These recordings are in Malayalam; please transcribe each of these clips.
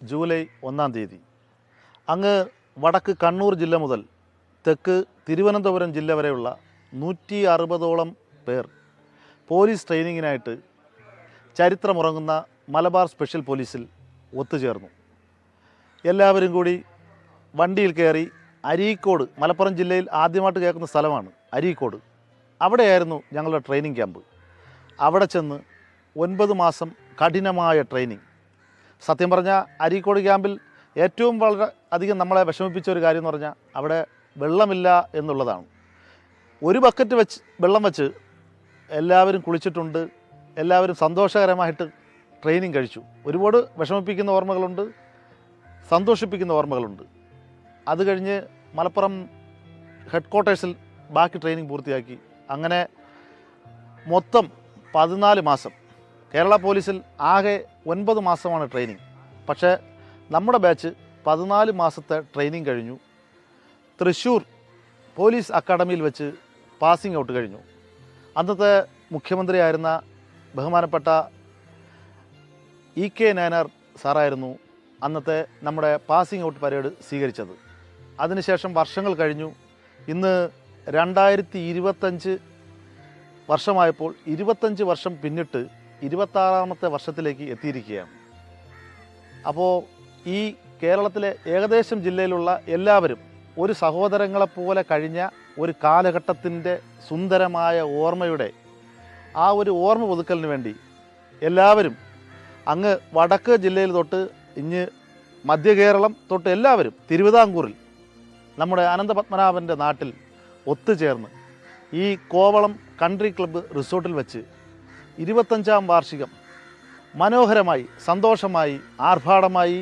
ജൂലൈ 1 അങ്ങ് വടക്ക് കണ്ണൂർ ജില്ല മുതൽ തെക്ക് തിരുവനന്തപുരം ജില്ല വരെയുള്ള 160ഓളം പേർ പോലീസ് ട്രെയിനിങ്ങിനായിട്ട് ചരിത്രമുറങ്ങുന്ന മലബാർ സ്പെഷ്യൽ പോലീസിൽ ഒത്തുചേർന്നു. എല്ലാവരും കൂടി വണ്ടിയിൽ കയറി അരീക്കോട്, മലപ്പുറം ജില്ലയിൽ ആദ്യമായിട്ട് കേൾക്കുന്ന സ്ഥലമാണ് അരീക്കോട്. അവിടെയായിരുന്നു ഞങ്ങളുടെ ട്രെയിനിങ് ക്യാമ്പ്. അവിടെ ചെന്ന് 9 മാസം കഠിനമായ ട്രെയിനിങ്. സത്യം പറഞ്ഞാൽ അരീക്കോട് ക്യാമ്പിൽ ഏറ്റവും വളരെ അധികം നമ്മളെ വിഷമിപ്പിച്ച ഒരു കാര്യം എന്ന് പറഞ്ഞാൽ അവിടെ വെള്ളമില്ല എന്നുള്ളതാണ്. ഒരു ബക്കറ്റ് വെള്ളം വെച്ച് എല്ലാവരും കുളിച്ചിട്ടുണ്ട്. എല്ലാവരും സന്തോഷകരമായിട്ട് ട്രെയിനിങ് കഴിച്ചു. ഒരുപാട് വിഷമിപ്പിക്കുന്ന ഓർമ്മകളുണ്ട്, സന്തോഷിപ്പിക്കുന്ന ഓർമ്മകളുണ്ട്. അത് കഴിഞ്ഞ് മലപ്പുറം ഹെഡ് ക്വാർട്ടേഴ്സിൽ ബാക്കി ട്രെയിനിങ് പൂർത്തിയാക്കി. അങ്ങനെ മൊത്തം 14 മാസം. കേരള പോലീസിൽ ആകെ 9 മാസമാണ് ട്രെയിനിങ്. പക്ഷേ നമ്മുടെ ബാച്ച് 14 മാസത്തെ ട്രെയിനിങ് കഴിഞ്ഞു. തൃശ്ശൂർ പോലീസ് അക്കാഡമിയിൽ വെച്ച് പാസിംഗ് ഔട്ട് കഴിഞ്ഞു. അന്നത്തെ മുഖ്യമന്ത്രിയായിരുന്ന ബഹുമാനപ്പെട്ട EK നായനാർ സാറായിരുന്നു അന്നത്തെ നമ്മുടെ പാസിംഗ് ഔട്ട് പരേഡ് സ്വീകരിച്ചത്. അതിനുശേഷം വർഷങ്ങൾ കഴിഞ്ഞു. ഇന്ന് 2025 വർഷമായപ്പോൾ 25 വർഷം പിന്നിട്ട് 26ാമത്തെ വർഷത്തിലേക്ക് എത്തിയിരിക്കുകയാണ്. അപ്പോൾ ഈ കേരളത്തിലെ ഏകദേശം ജില്ലയിലുള്ള എല്ലാവരും ഒരു സഹോദരങ്ങളെപ്പോലെ കഴിഞ്ഞ ഒരു കാലഘട്ടത്തിൻ്റെ സുന്ദരമായ ഓർമ്മയുടെ ആ ഒരു ഓർമ്മ പുതുക്കലിന് വേണ്ടി എല്ലാവരും അങ്ങ് വടക്ക് ജില്ലയിൽ തൊട്ട് ഇങ്ങ് മധ്യ കേരളം തൊട്ട് എല്ലാവരും തിരുവിതാംകൂറിൽ നമ്മുടെ അനന്തപത്മനാഭൻ്റെ നാട്ടിൽ ഒത്തുചേർന്ന് ഈ കോവളം കൺട്രി ക്ലബ്ബ് റിസോർട്ടിൽ വെച്ച് 25ാം വാർഷികം മനോഹരമായി, സന്തോഷമായി, ആർഭാടമായി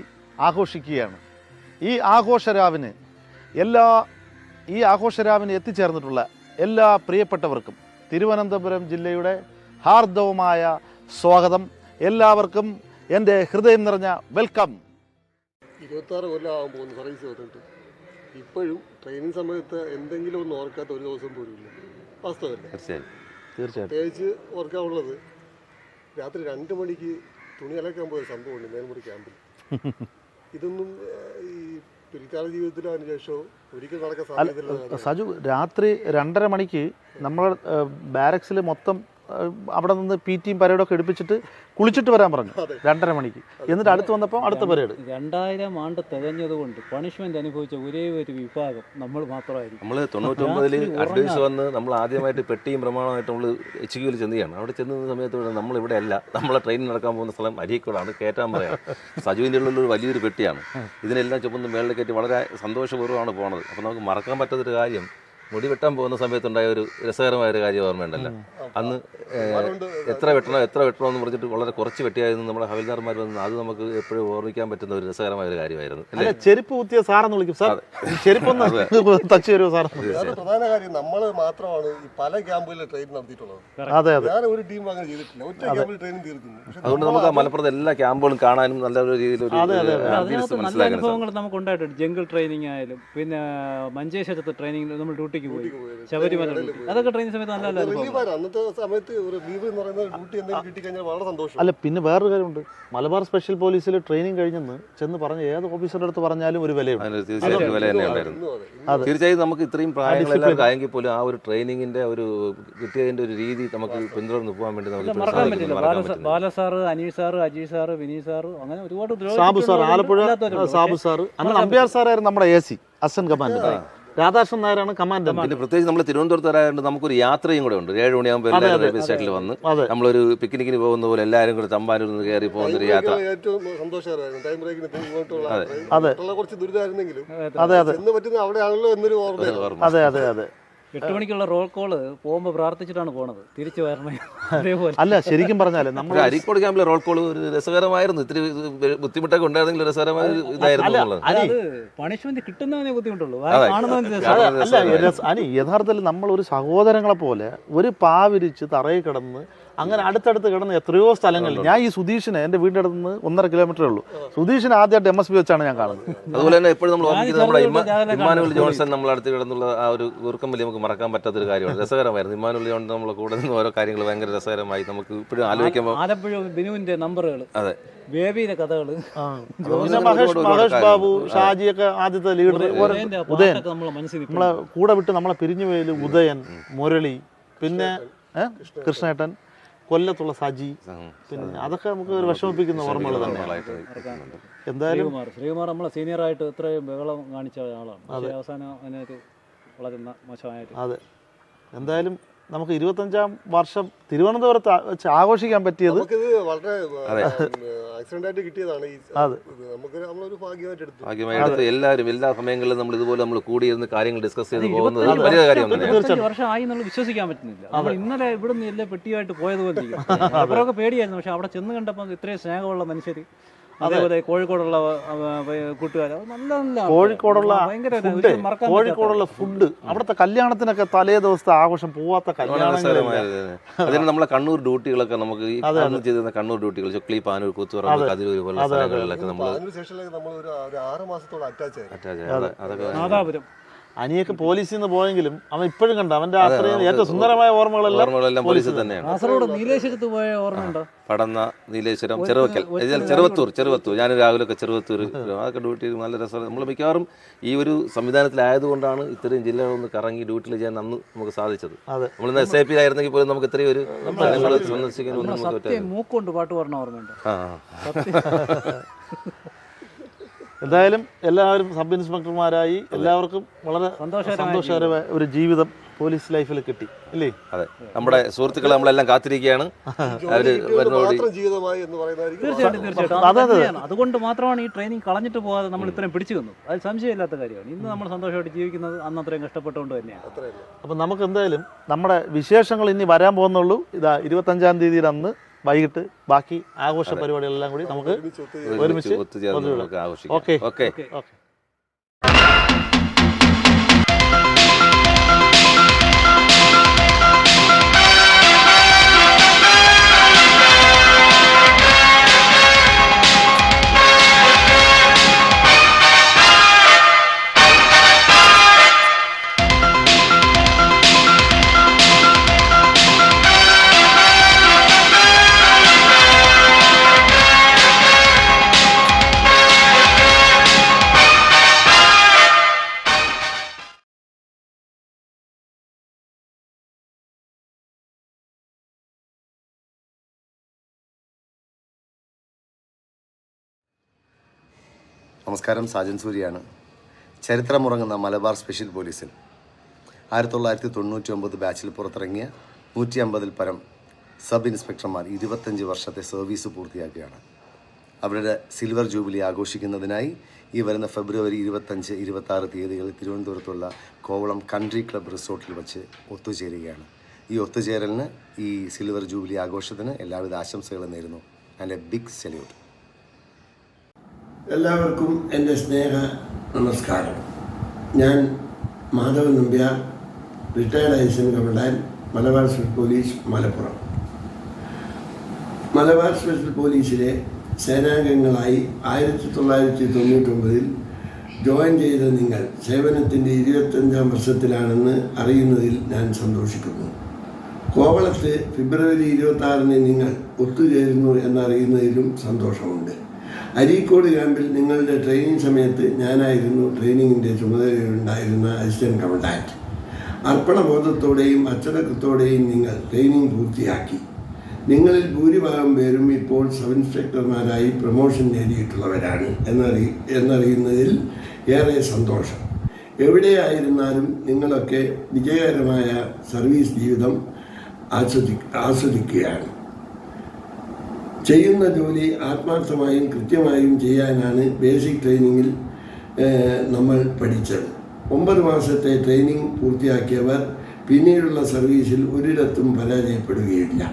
ആഘോഷിക്കുകയാണ്. ഈ ആഘോഷരാവിന് എത്തിച്ചേർന്നിട്ടുള്ള എല്ലാ പ്രിയപ്പെട്ടവർക്കും തിരുവനന്തപുരം ജില്ലയുടെ ഹാർദവമായ സ്വാഗതം. എല്ലാവർക്കും എൻ്റെ ഹൃദയം നിറഞ്ഞ വെൽക്കം. 26 കൊല്ലമാകാൻ പോകുന്നു സർവീസ് വന്നിട്ട്. ഇപ്പോഴും ട്രെയിനിങ് സമയത്ത് എന്തെങ്കിലും ഒന്ന് ഓർക്കാത്ത ഒരു ദിവസം പോലും ഇല്ല. വാസ്തവല്ലേ? തീർച്ചയായിട്ടും. പ്രത്യേകിച്ച് ഓർക്കാനുള്ളത് രാത്രി 2 മണിക്ക് തുണി അലക്കാൻ പോയ സംഭവമുണ്ട് മേൽമുറി ക്യാമ്പിൽ. ഇതൊന്നും ഈ പിൽക്കാല ജീവിതത്തിൽ അതിനുശേഷം ഒരിക്കലും നടക്കാൻ സാധ്യതയില്ല. സജു, രാത്രി 2:30 മണിക്ക് നമ്മൾ ബാരക്സിൽ മൊത്തം അവിടെ നിന്ന് PT പരേഡൊക്കെ എടുപ്പിച്ചിട്ട് കുളിച്ചിട്ട് വരാൻ പറഞ്ഞു 2:30 മണിക്ക്. എന്നിട്ട് അടുത്ത് വന്നപ്പോൾ അടുത്ത പരേഡ്. 2000 ആണ്ട് തികഞ്ഞതുകൊണ്ട് പണിഷ്മെന്റ് അനുഭവിച്ച ഒരേ ഒരു വിഭാഗം നമ്മൾ മാത്രമായിരിക്കും. നമ്മൾ 99 അഡ്വൈസ് വന്ന് നമ്മൾ ആദ്യമായിട്ട് പെട്ടിയും പ്രമാണമായിട്ട് നമ്മൾ HQയിൽ ചെന്നുകയാണ്. അവിടെ ചെന്ന സമയത്ത് നമ്മളിവിടെ അല്ല, നമ്മളെ ട്രെയിൻ നടക്കാൻ പോകുന്ന സ്ഥലം അരീക്കോടാണ്. കയറ്റാൻ പറയാം. സജുവിൻ്റെ ഉള്ളൊരു വലിയൊരു പെട്ടിയാണ്. ഇതിനെല്ലാം ചുമന്ന് മേളിൽ കയറ്റി വളരെ സന്തോഷപൂർവ്വമാണ് പോണത്. അപ്പോൾ നമുക്ക് മറക്കാൻ പറ്റാത്തൊരു കാര്യം, മുടി വെട്ടാൻ പോകുന്ന സമയത്തുണ്ടായ ഒരു രസകരമായൊരു കാര്യം ഓർമ്മയുണ്ടല്ലോ. അന്ന് എത്ര വെട്ടണോ എന്ന് പറഞ്ഞിട്ട് വളരെ കുറച്ച് വെട്ടിയായിരുന്നു നമ്മുടെ ഹവിൽദാർമാർ വന്നത്. അത് നമുക്ക് എപ്പോഴും ഓർമ്മിക്കാൻ പറ്റുന്ന ഒരു രസകരമായ ഒരു കാര്യമായിരുന്നു. ചെരുപ്പ് കുത്തിയ സാറെന്ന് വിളിക്കും. സാർ ചെരുപ്പൊന്ന് തച്ചു തരുമോ സാർ? പ്രധാന കാര്യം, നമ്മൾ മാത്രമാണ് ഈ പല ക്യാമ്പുകളിൽ ട്രെയിൻ നടത്തിയിട്ടുള്ളത്. അതെ അതെ. ഞാൻ ഒരു ടീം അങ്ങനെ ചെയ്തിട്ടില്ല. ഒറ്റ ക്യാമ്പിൽ ട്രെയിനിങ് തീർക്കുന്നു. അതുകൊണ്ട് നമുക്ക് ആ മലപ്പുറത്ത് എല്ലാ ക്യാമ്പുകളും കാണാനും നല്ല ഒരു രീതിയിൽ നല്ല അനുഭവങ്ങൾ നമുക്ക് ഉണ്ടായിട്ടുണ്ട്. ജംഗിൾ ട്രെയിനിങ് ആയാലും, പിന്നെ മഞ്ചേശ്വരത്ത് ട്രെയിനിങ് നമ്മൾ ഡ്യൂട്ടിക്ക് പോയി, ശബരിമല അതൊക്കെ ട്രെയിനിങ് സമയത്ത് നല്ല അന്നത്തെ സമയത്ത് ഒരു ലീവ് എന്ന് പറയുന്നത് ഡ്യൂട്ടി എന്തെങ്കിലും കിട്ടിക്കഴിഞ്ഞാൽ വളരെ സന്തോഷം. അല്ല, പിന്നെ വേറൊരു കാര്യമുണ്ട്. മലബാർ സ്പെഷ്യൽ പോലീസിൽ ട്രെയിനിങ് കഴിഞ്ഞെന്ന് ചെന്ന് പറഞ്ഞ ഏത് ഓഫീസറുടെ അടുത്ത് പറഞ്ഞാലും ഒരു വിലയുണ്ട്. തീർച്ചയായിട്ടും വില തന്നെ ഉണ്ടായിരുന്നു. തീർച്ചയായും നമുക്ക് ഇത്രയും പ്രായങ്ങളെല്ലാം ആയെങ്കിൽ പോലും ആ ഒരു ട്രെയിനിങ്ങിന്റെ ഒരു കിട്ടിയതിന്റെ ഒരു രീതി നമുക്ക് പിന്തുടർന്ന് പോകാൻ വേണ്ടി നമുക്ക് മറക്കാൻ പറ്റില്ല. ബാലസാറ്, Aneesh sir, Ajeesh sir, Vineesh sir, അങ്ങനെ ഒരുപാട്. Sabu sir, Alappuzha Sabu sir. അന്ന് നമ്പ്യാർ സാറായിരുന്നു നമ്മുടെ AC അസിസ്റ്റന്റ് കമാൻഡർ. രാധാകൃഷ്ണൻ നായരാണ് കമാൻഡന്റ്. പിന്നെ പ്രത്യേകിച്ച് നമ്മൾ തിരുവനന്തപുരത്ത് വരാറുണ്ട്, നമുക്കൊരു യാത്രയും കൂടെ ഉണ്ട്. 7 മണിയാകുമ്പോൾ എല്ലാവരും റെയിൽവേ സ്റ്റേഷനിൽ വന്ന് നമ്മളൊരു പിക്നിക്കിന് പോകുന്ന പോലെ എല്ലാവരും കൂടെ തമ്പാനൂരിൽ നിന്ന് കയറി പോകുന്നൊരു യാത്ര ഏറ്റവും സന്തോഷകരമായിരുന്നു. ടൈം ബ്രേക്കിന് ഇങ്ങോട്ടുള്ള കുറച്ച് ദുരിതമായിരുന്നെങ്കിലും അതെ അതെ എന്ന് പറ്റുന്ന അവിടെയാണല്ലോ എന്നൊരു ഓർമ്മ. അതെ അതെ അതെ 8 മണിക്കുള്ള റോൾ കോള് പോകുമ്പോൾ പ്രാർത്ഥിച്ചിട്ടാണ് പോണത്, തിരിച്ചു വരണേ. അതേപോലെ അല്ല, ശരിക്കും പറഞ്ഞാൽ നമ്മൾ അരീക്കോട് ക്യാമ്പിലെ റോൾ കോൾ ഒരു രസകരമായിരുന്നു. ഇത്തിരി ബുദ്ധിമുട്ടൊക്കെ ഉണ്ടായിരുന്നെങ്കിൽ രസകരമായ ഇതായിരുന്നു എന്നുള്ളത്. അത് പണിഷ്മെന്റ് കിട്ടുന്നവനെ ബുദ്ധിമുട്ടുള്ളൂ, കാണുന്നവന് അനി യഥാർത്ഥത്തിൽ നമ്മൾ ഒരു സഹോദരങ്ങളെ പോലെ ഒരു പാവിരിച്ച് തറയിൽ കിടന്ന് അങ്ങനെ അടുത്തടുത്ത് കിടന്ന് എത്രയോ സ്ഥലങ്ങളിൽ. ഞാൻ ഈ സുധീഷിനെ എൻ്റെ വീടിൻ്റെ അടുത്ത് നിന്ന് 1.5 കിലോമീറ്ററേ ഉള്ളൂ. സുധീഷിനെ ആദ്യമായിട്ട് MSB വെച്ചാണ് ഞാൻ കാണുന്നത്. അതുപോലെ തന്നെ എപ്പോഴും നമ്മൾ ഓർമ്മിക്കുന്നത് നമ്മുടെ ഇമ്മാനുവൽ ജോൺസൺ നമ്മളെ അടുത്ത് കിടന്നുള്ള ആ ഒരു ഊർക്കം വലിയ നമുക്ക് മറക്കാൻ പറ്റാത്തൊരു കാര്യമാണ്. രസകരമായിരുന്നു. ഇമ്മാനുവൽ ജോൺസൺ നമ്മളെ കൂടെ നിന്ന് ഓരോ കാര്യങ്ങൾ ഭയങ്കര രസകരമായി നമുക്ക് ഇപ്പോഴും ആലോചിക്കുമ്പോൾ. ആലപ്പുഴ ബിനുവിന്റെ നമ്പറുകൾ, അതെ, ബേബിയുടെ കഥകള്, മഹേഷ് ബാബു, ഷാജിയൊക്കെ ആദ്യത്തെ ലീഡർ, ഉദയൻ നമ്മളെ കൂടെ വിട്ട് നമ്മളെ പിരിഞ്ഞു പോയാലും ഉദയൻ, മുരളി, പിന്നെ കൃഷ്ണേട്ടൻ, കൊല്ലത്തുള്ള സജി, പിന്നെ അതൊക്കെ നമുക്ക് ഒരു വിഷമിപ്പിക്കുന്ന ഓർമ്മകൾ തന്നെയാണ്. എന്തായാലും ശ്രീകുമാർ നമ്മളെ സീനിയറായിട്ട് ഇത്രയും ബഹളം കാണിച്ച ആളാണ്. അവസാനം അതിനൊരു വളരെ മോശമായിട്ട്. അതെ, എന്തായാലും നമുക്ക് 25ാം വർഷം തിരുവനന്തപുരത്ത് വെച്ച് ആഘോഷിക്കാൻ പറ്റിയത് വളരെ ആക്സിഡന്റ് ആയിട്ട് കിട്ടിയതാണ്. നമുക്ക് നമ്മളൊരു ഭാഗ്യമായിട്ട് എല്ലാവരും എല്ലാ സമയങ്ങളിലും നമ്മൾ ഇതുപോലെ നമ്മൾ കൂടിയിരുന്ന് കാര്യങ്ങൾ ഡിസ്കസ് ചെയ്ത് പോകുന്നത് വലിയ കാര്യമാണ്. 25 വർഷമായി എന്നുള്ളത് വിശ്വസിക്കാൻ പറ്റുന്നില്ല. നമ്മൾ ഇന്നലെ ഇവിടെ നിന്ന് എല്ലാം പെട്ടിയായിട്ട് പോയതുപോലെ അവരൊക്കെ പേടിയായിരുന്നു. പക്ഷെ അവിടെ ചെന്ന് കണ്ടപ്പോൾ ഇത്രയും സ്നേഹമുള്ള മനുഷ്യർ, അതേപോലെ കോഴിക്കോടുള്ള കൂട്ടുകാർ, നല്ല കോഴിക്കോടുള്ള ഫുഡ്, അവിടുത്തെ കല്യാണത്തിനൊക്കെ തലേ ദിവസത്തെ ആഘോഷം പോവാത്ത അതിന് നമ്മളെ കണ്ണൂർ ഡ്യൂട്ടികളൊക്കെ നമുക്ക് ചെയ്തിരുന്ന കണ്ണൂർ ഡ്യൂട്ടികൾ ചൊക്ലി, പാനൂർ, കൂത്തുപറമ്പ്, കതിരൂർ പോലുള്ള സ്ഥലങ്ങളിലൊക്കെ നമ്മൾ 6 മാസത്തോളം അറ്റാച്ച് നാദാപുരം. അനിയൊക്കെ പോലീസിൽ നിന്ന് പോയെങ്കിലും അവൻ ഇപ്പോഴും കണ്ട അവന്റെ അത്രയും ഏറ്റവും സുന്ദരമായ ഓർമ്മകളെല്ലാം പോലീസിൽ തന്നെയാണ്. കാസർഗോഡ് നീലേശ്വരത്ത് പോയ ഓർമ്മയുണ്ടോ? പടന്ന, നീലേശ്വരം, ചെറുവക്കൽ, ചെറുവത്തൂർ. ഞാൻ രാവിലെയൊക്കെ ചെറുവത്തൂർ അതൊക്കെ ഡ്യൂട്ടി നല്ല രസമാണ്. നമ്മൾ മിക്കവാറും ഈ ഒരു സംവിധാനത്തിലായതുകൊണ്ടാണ് ഇത്രയും ജില്ലകളൊന്ന് കറങ്ങി ഡ്യൂട്ടിയിൽ ചെയ്യാൻ അന്ന് നമുക്ക് സാധിച്ചത്. നമ്മൾ SAP ആയിരുന്നെങ്കിൽ പോലും നമുക്ക് ഇത്രയും ഒരു സ്ഥലങ്ങൾ സന്ദർശിക്കാൻ മൂക്കൊണ്ട് പാട്ട് പറഞ്ഞ ഓർമ്മയുണ്ടോ? എന്തായാലും എല്ലാവരും സബ് ഇൻസ്പെക്ടർമാരായി എല്ലാവർക്കും വളരെ സന്തോഷകരമായ ഒരു ജീവിതം പോലീസ് ലൈഫിൽ കിട്ടി, അല്ലേ? അതെ, നമ്മുടെ സുഹൃത്തുക്കൾ നമ്മളെല്ലാം കാത്തിരിക്കുകയാണ്. തീർച്ചയായിട്ടും അതുകൊണ്ട് മാത്രമാണ് ഈ ട്രെയിനിങ് കളഞ്ഞിട്ട് പോകാതെ നമ്മൾ ഇത്രയും പിടിച്ചു വന്നു. അത് സംശയമില്ലാത്ത കാര്യമാണ്. ഇന്ന് നമ്മൾ സന്തോഷമായിട്ട് ജീവിക്കുന്നത് അന്ന് അത്രയും കഷ്ടപ്പെട്ടുകൊണ്ട് തന്നെയാണ്. അപ്പം നമുക്ക് എന്തായാലും നമ്മുടെ വിശേഷങ്ങൾ ഇനി വരാൻ പോകുന്നുള്ളൂ. ഇതാ 25ാം തീയതിയിൽ അന്ന് വൈകിട്ട് ബാക്കി ആഘോഷ പരിപാടികളെല്ലാം കൂടി നമുക്ക് ഒരുമിച്ച് ഓക്കെ ഓക്കെ ഓക്കെ. നമസ്കാരം, സാജൻ സൂര്യയാണ്. ചരിത്രമുറങ്ങുന്ന മലബാർ സ്പെഷ്യൽ പോലീസിൽ 1999 ബാച്ചിൽ പുറത്തിറങ്ങിയ 150-ൽ പരം സബ് ഇൻസ്പെക്ടർമാർ 25 വർഷത്തെ സർവീസ് പൂർത്തിയാക്കുകയാണ്. അവരുടെ സിൽവർ ജൂബിലി ആഘോഷിക്കുന്നതിനായി ഈ വരുന്ന ഫെബ്രുവരി 25, 26 തീയതികളിൽ തിരുവനന്തപുരത്തുള്ള കോവളം കൺട്രി ക്ലബ്ബ് റിസോർട്ടിൽ വച്ച് ഒത്തുചേരുകയാണ്. ഈ ഒത്തുചേരലിന്, ഈ സിൽവർ ജൂബിലി ആഘോഷത്തിന് എല്ലാവിധ ആശംസകളും നേരുന്നു. And a big salute. എല്ലാവർക്കും എൻ്റെ സ്നേഹ നമസ്കാരം. ഞാൻ Madhavan Nambiar, retired assistant commandant, Malabar special police, Malappuram. Malabar special പോലീസിലെ സേനാംഗങ്ങളായി 1999 ജോയിൻ ചെയ്ത നിങ്ങൾ സേവനത്തിൻ്റെ 25ാം വർഷത്തിലാണെന്ന് അറിയുന്നതിൽ ഞാൻ സന്തോഷിക്കുന്നു. കോവളത്ത് ഫെബ്രുവരി 26 നിങ്ങൾ ഒത്തുചേരുന്നു എന്നറിയുന്നതിലും സന്തോഷമുണ്ട്. അരീക്കോട് ക്യാമ്പിൽ നിങ്ങളുടെ ട്രെയിനിങ് സമയത്ത് ഞാനായിരുന്നു ട്രെയിനിങ്ങിൻ്റെ ചുമതലയുണ്ടായിരുന്ന അസിസ്റ്റന്റ് കമാൻഡന്റ്. അർപ്പണബോധത്തോടെയും അച്ചടക്കത്തോടെയും നിങ്ങൾ ട്രെയിനിങ് പൂർത്തിയാക്കി. നിങ്ങളിൽ ഭൂരിഭാഗം പേരും ഇപ്പോൾ സബ് ഇൻസ്പെക്ടർമാരായി പ്രൊമോഷൻ നേടിയിട്ടുള്ളവരാണ് എന്നറിയുന്നതിൽ ഏറെ സന്തോഷം. എവിടെയായിരുന്നാലും നിങ്ങളൊക്കെ വിജയകരമായ സർവീസ് ജീവിതം ആസ്വദിക്കുകയാണ്. ചെയ്യുന്ന ജോലി ആത്മാർത്ഥമായും കൃത്യമായും ചെയ്യാനാണ് ബേസിക് ട്രെയിനിങ്ങിൽ നമ്മൾ പഠിച്ചത്. 9 മാസത്തെ ട്രെയിനിങ് പൂർത്തിയാക്കിയവർ പിന്നീടുള്ള സർവീസിൽ ഒരിടത്തും പരാജയപ്പെടുകയില്ല.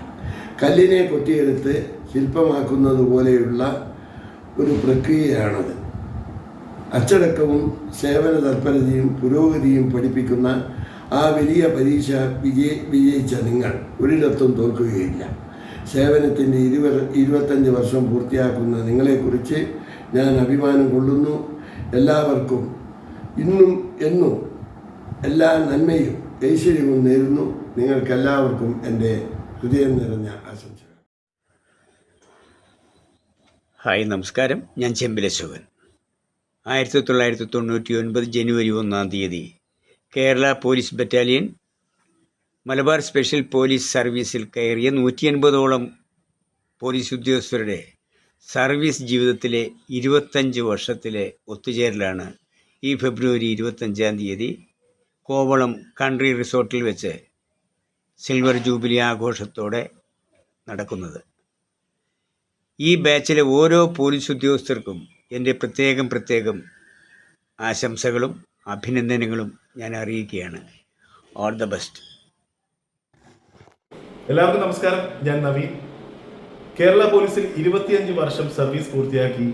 കല്ലിനെ കൊത്തിയെടുത്ത് ശില്പമാക്കുന്നത് പോലെയുള്ള ഒരു പ്രക്രിയയാണത്. അച്ചടക്കവും സേവന തൽപരതയും പുരോഗതിയും പഠിപ്പിക്കുന്ന ആ വലിയ പരീക്ഷ വിജയിച്ച നിങ്ങൾ ഒരിടത്തും തോൽക്കുകയില്ല. സേവനത്തിൻ്റെ 25 വർഷം പൂർത്തിയാക്കുന്ന നിങ്ങളെക്കുറിച്ച് ഞാൻ അഭിമാനം കൊള്ളുന്നു. എല്ലാവർക്കും ഇന്നും എന്നും എല്ലാ നന്മയും ഐശ്വര്യവും നേരുന്നു. നിങ്ങൾക്കെല്ലാവർക്കും എൻ്റെ ഹൃദയം നിറഞ്ഞ ആശംസകൾ. ഹായ്, നമസ്കാരം. ഞാൻ ചെമ്പിലശോകൻ. 1999 ജനുവരി 1 തീയതി Kerala police battalion Malabar special police സർവീസിൽ കയറിയ 180ഓളം പോലീസ് ഉദ്യോഗസ്ഥരുടെ സർവീസ് ജീവിതത്തിലെ 25 വർഷത്തിലെ ഒത്തുചേരലാണ് ഈ ഫെബ്രുവരി 25 തീയതി കോവളം കൺട്രി റിസോർട്ടിൽ വെച്ച് സിൽവർ ജൂബിലി ആഘോഷത്തോടെ നടക്കുന്നത്. ഈ ബാച്ചിലെ ഓരോ പോലീസ് ഉദ്യോഗസ്ഥർക്കും എൻ്റെ പ്രത്യേകം ആശംസകളും അഭിനന്ദനങ്ങളും ഞാൻ അറിയിക്കുകയാണ്. All the best. എല്ലാവർക്കും നമസ്കാരം. ഞാൻ നവീൻ. കേരള പോലീസിൽ 25 വർഷം സർവീസ് പൂർത്തിയാക്കി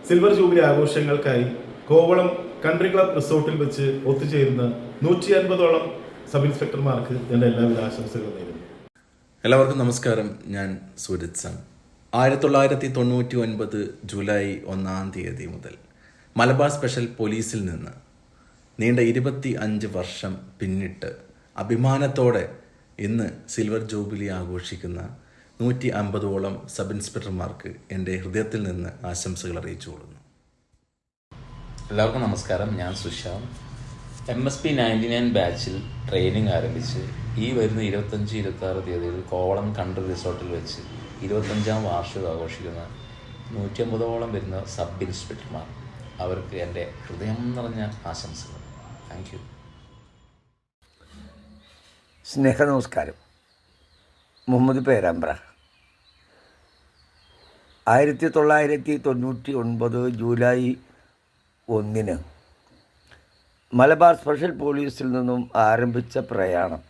സിൽവർ ജൂബിലി ആഘോഷങ്ങൾക്കായി കോവളം കൺട്രി ക്ലബ് റിസോർട്ടിൽ വെച്ച് ഒത്തുചേരുന്ന 150ഓളം സബ് ഇൻസ്പെക്ടർമാർക്ക് എൻ്റെ എല്ലാവിധ ആശംസകളും നേരുന്നു. എല്ലാവർക്കും നമസ്കാരം. ഞാൻ സൂരജ് സാം. 1999 ജൂലൈ 1 തീയതി മുതൽ മലബാർ സ്പെഷ്യൽ പോലീസിൽ നിന്ന് നീണ്ട 25 വർഷം പിന്നിട്ട് അഭിമാനത്തോടെ ഇന്ന് സിൽവർ ജൂബിലി ആഘോഷിക്കുന്ന 150ഓളം സബ് ഇൻസ്പെക്ടർമാർക്ക് എൻ്റെ ഹൃദയത്തിൽ നിന്ന് ആശംസകൾ അറിയിച്ചു കൊള്ളുന്നു. എല്ലാവർക്കും നമസ്കാരം. ഞാൻ സുശാന്ത്. MSP 99 ബാച്ചിൽ ട്രെയിനിങ് ആരംഭിച്ച് ഈ വരുന്ന 25-26 തീയതികളിൽ കോവളം കൺട്രി റിസോർട്ടിൽ വെച്ച് 25ാം വാർഷികം ആഘോഷിക്കുന്ന 150ഓളം വരുന്ന സബ് ഇൻസ്പെക്ടർമാർ, അവർക്ക് എൻ്റെ ഹൃദയം നിറഞ്ഞ ആശംസകൾ. Thank you. സ്നേഹ നമസ്കാരം. മുഹമ്മദ് പേരാമ്പ്ര. 1999 ജൂലൈ 1 മലബാർ സ്പെഷ്യൽ പോലീസിൽ നിന്നും ആരംഭിച്ച പ്രയാണം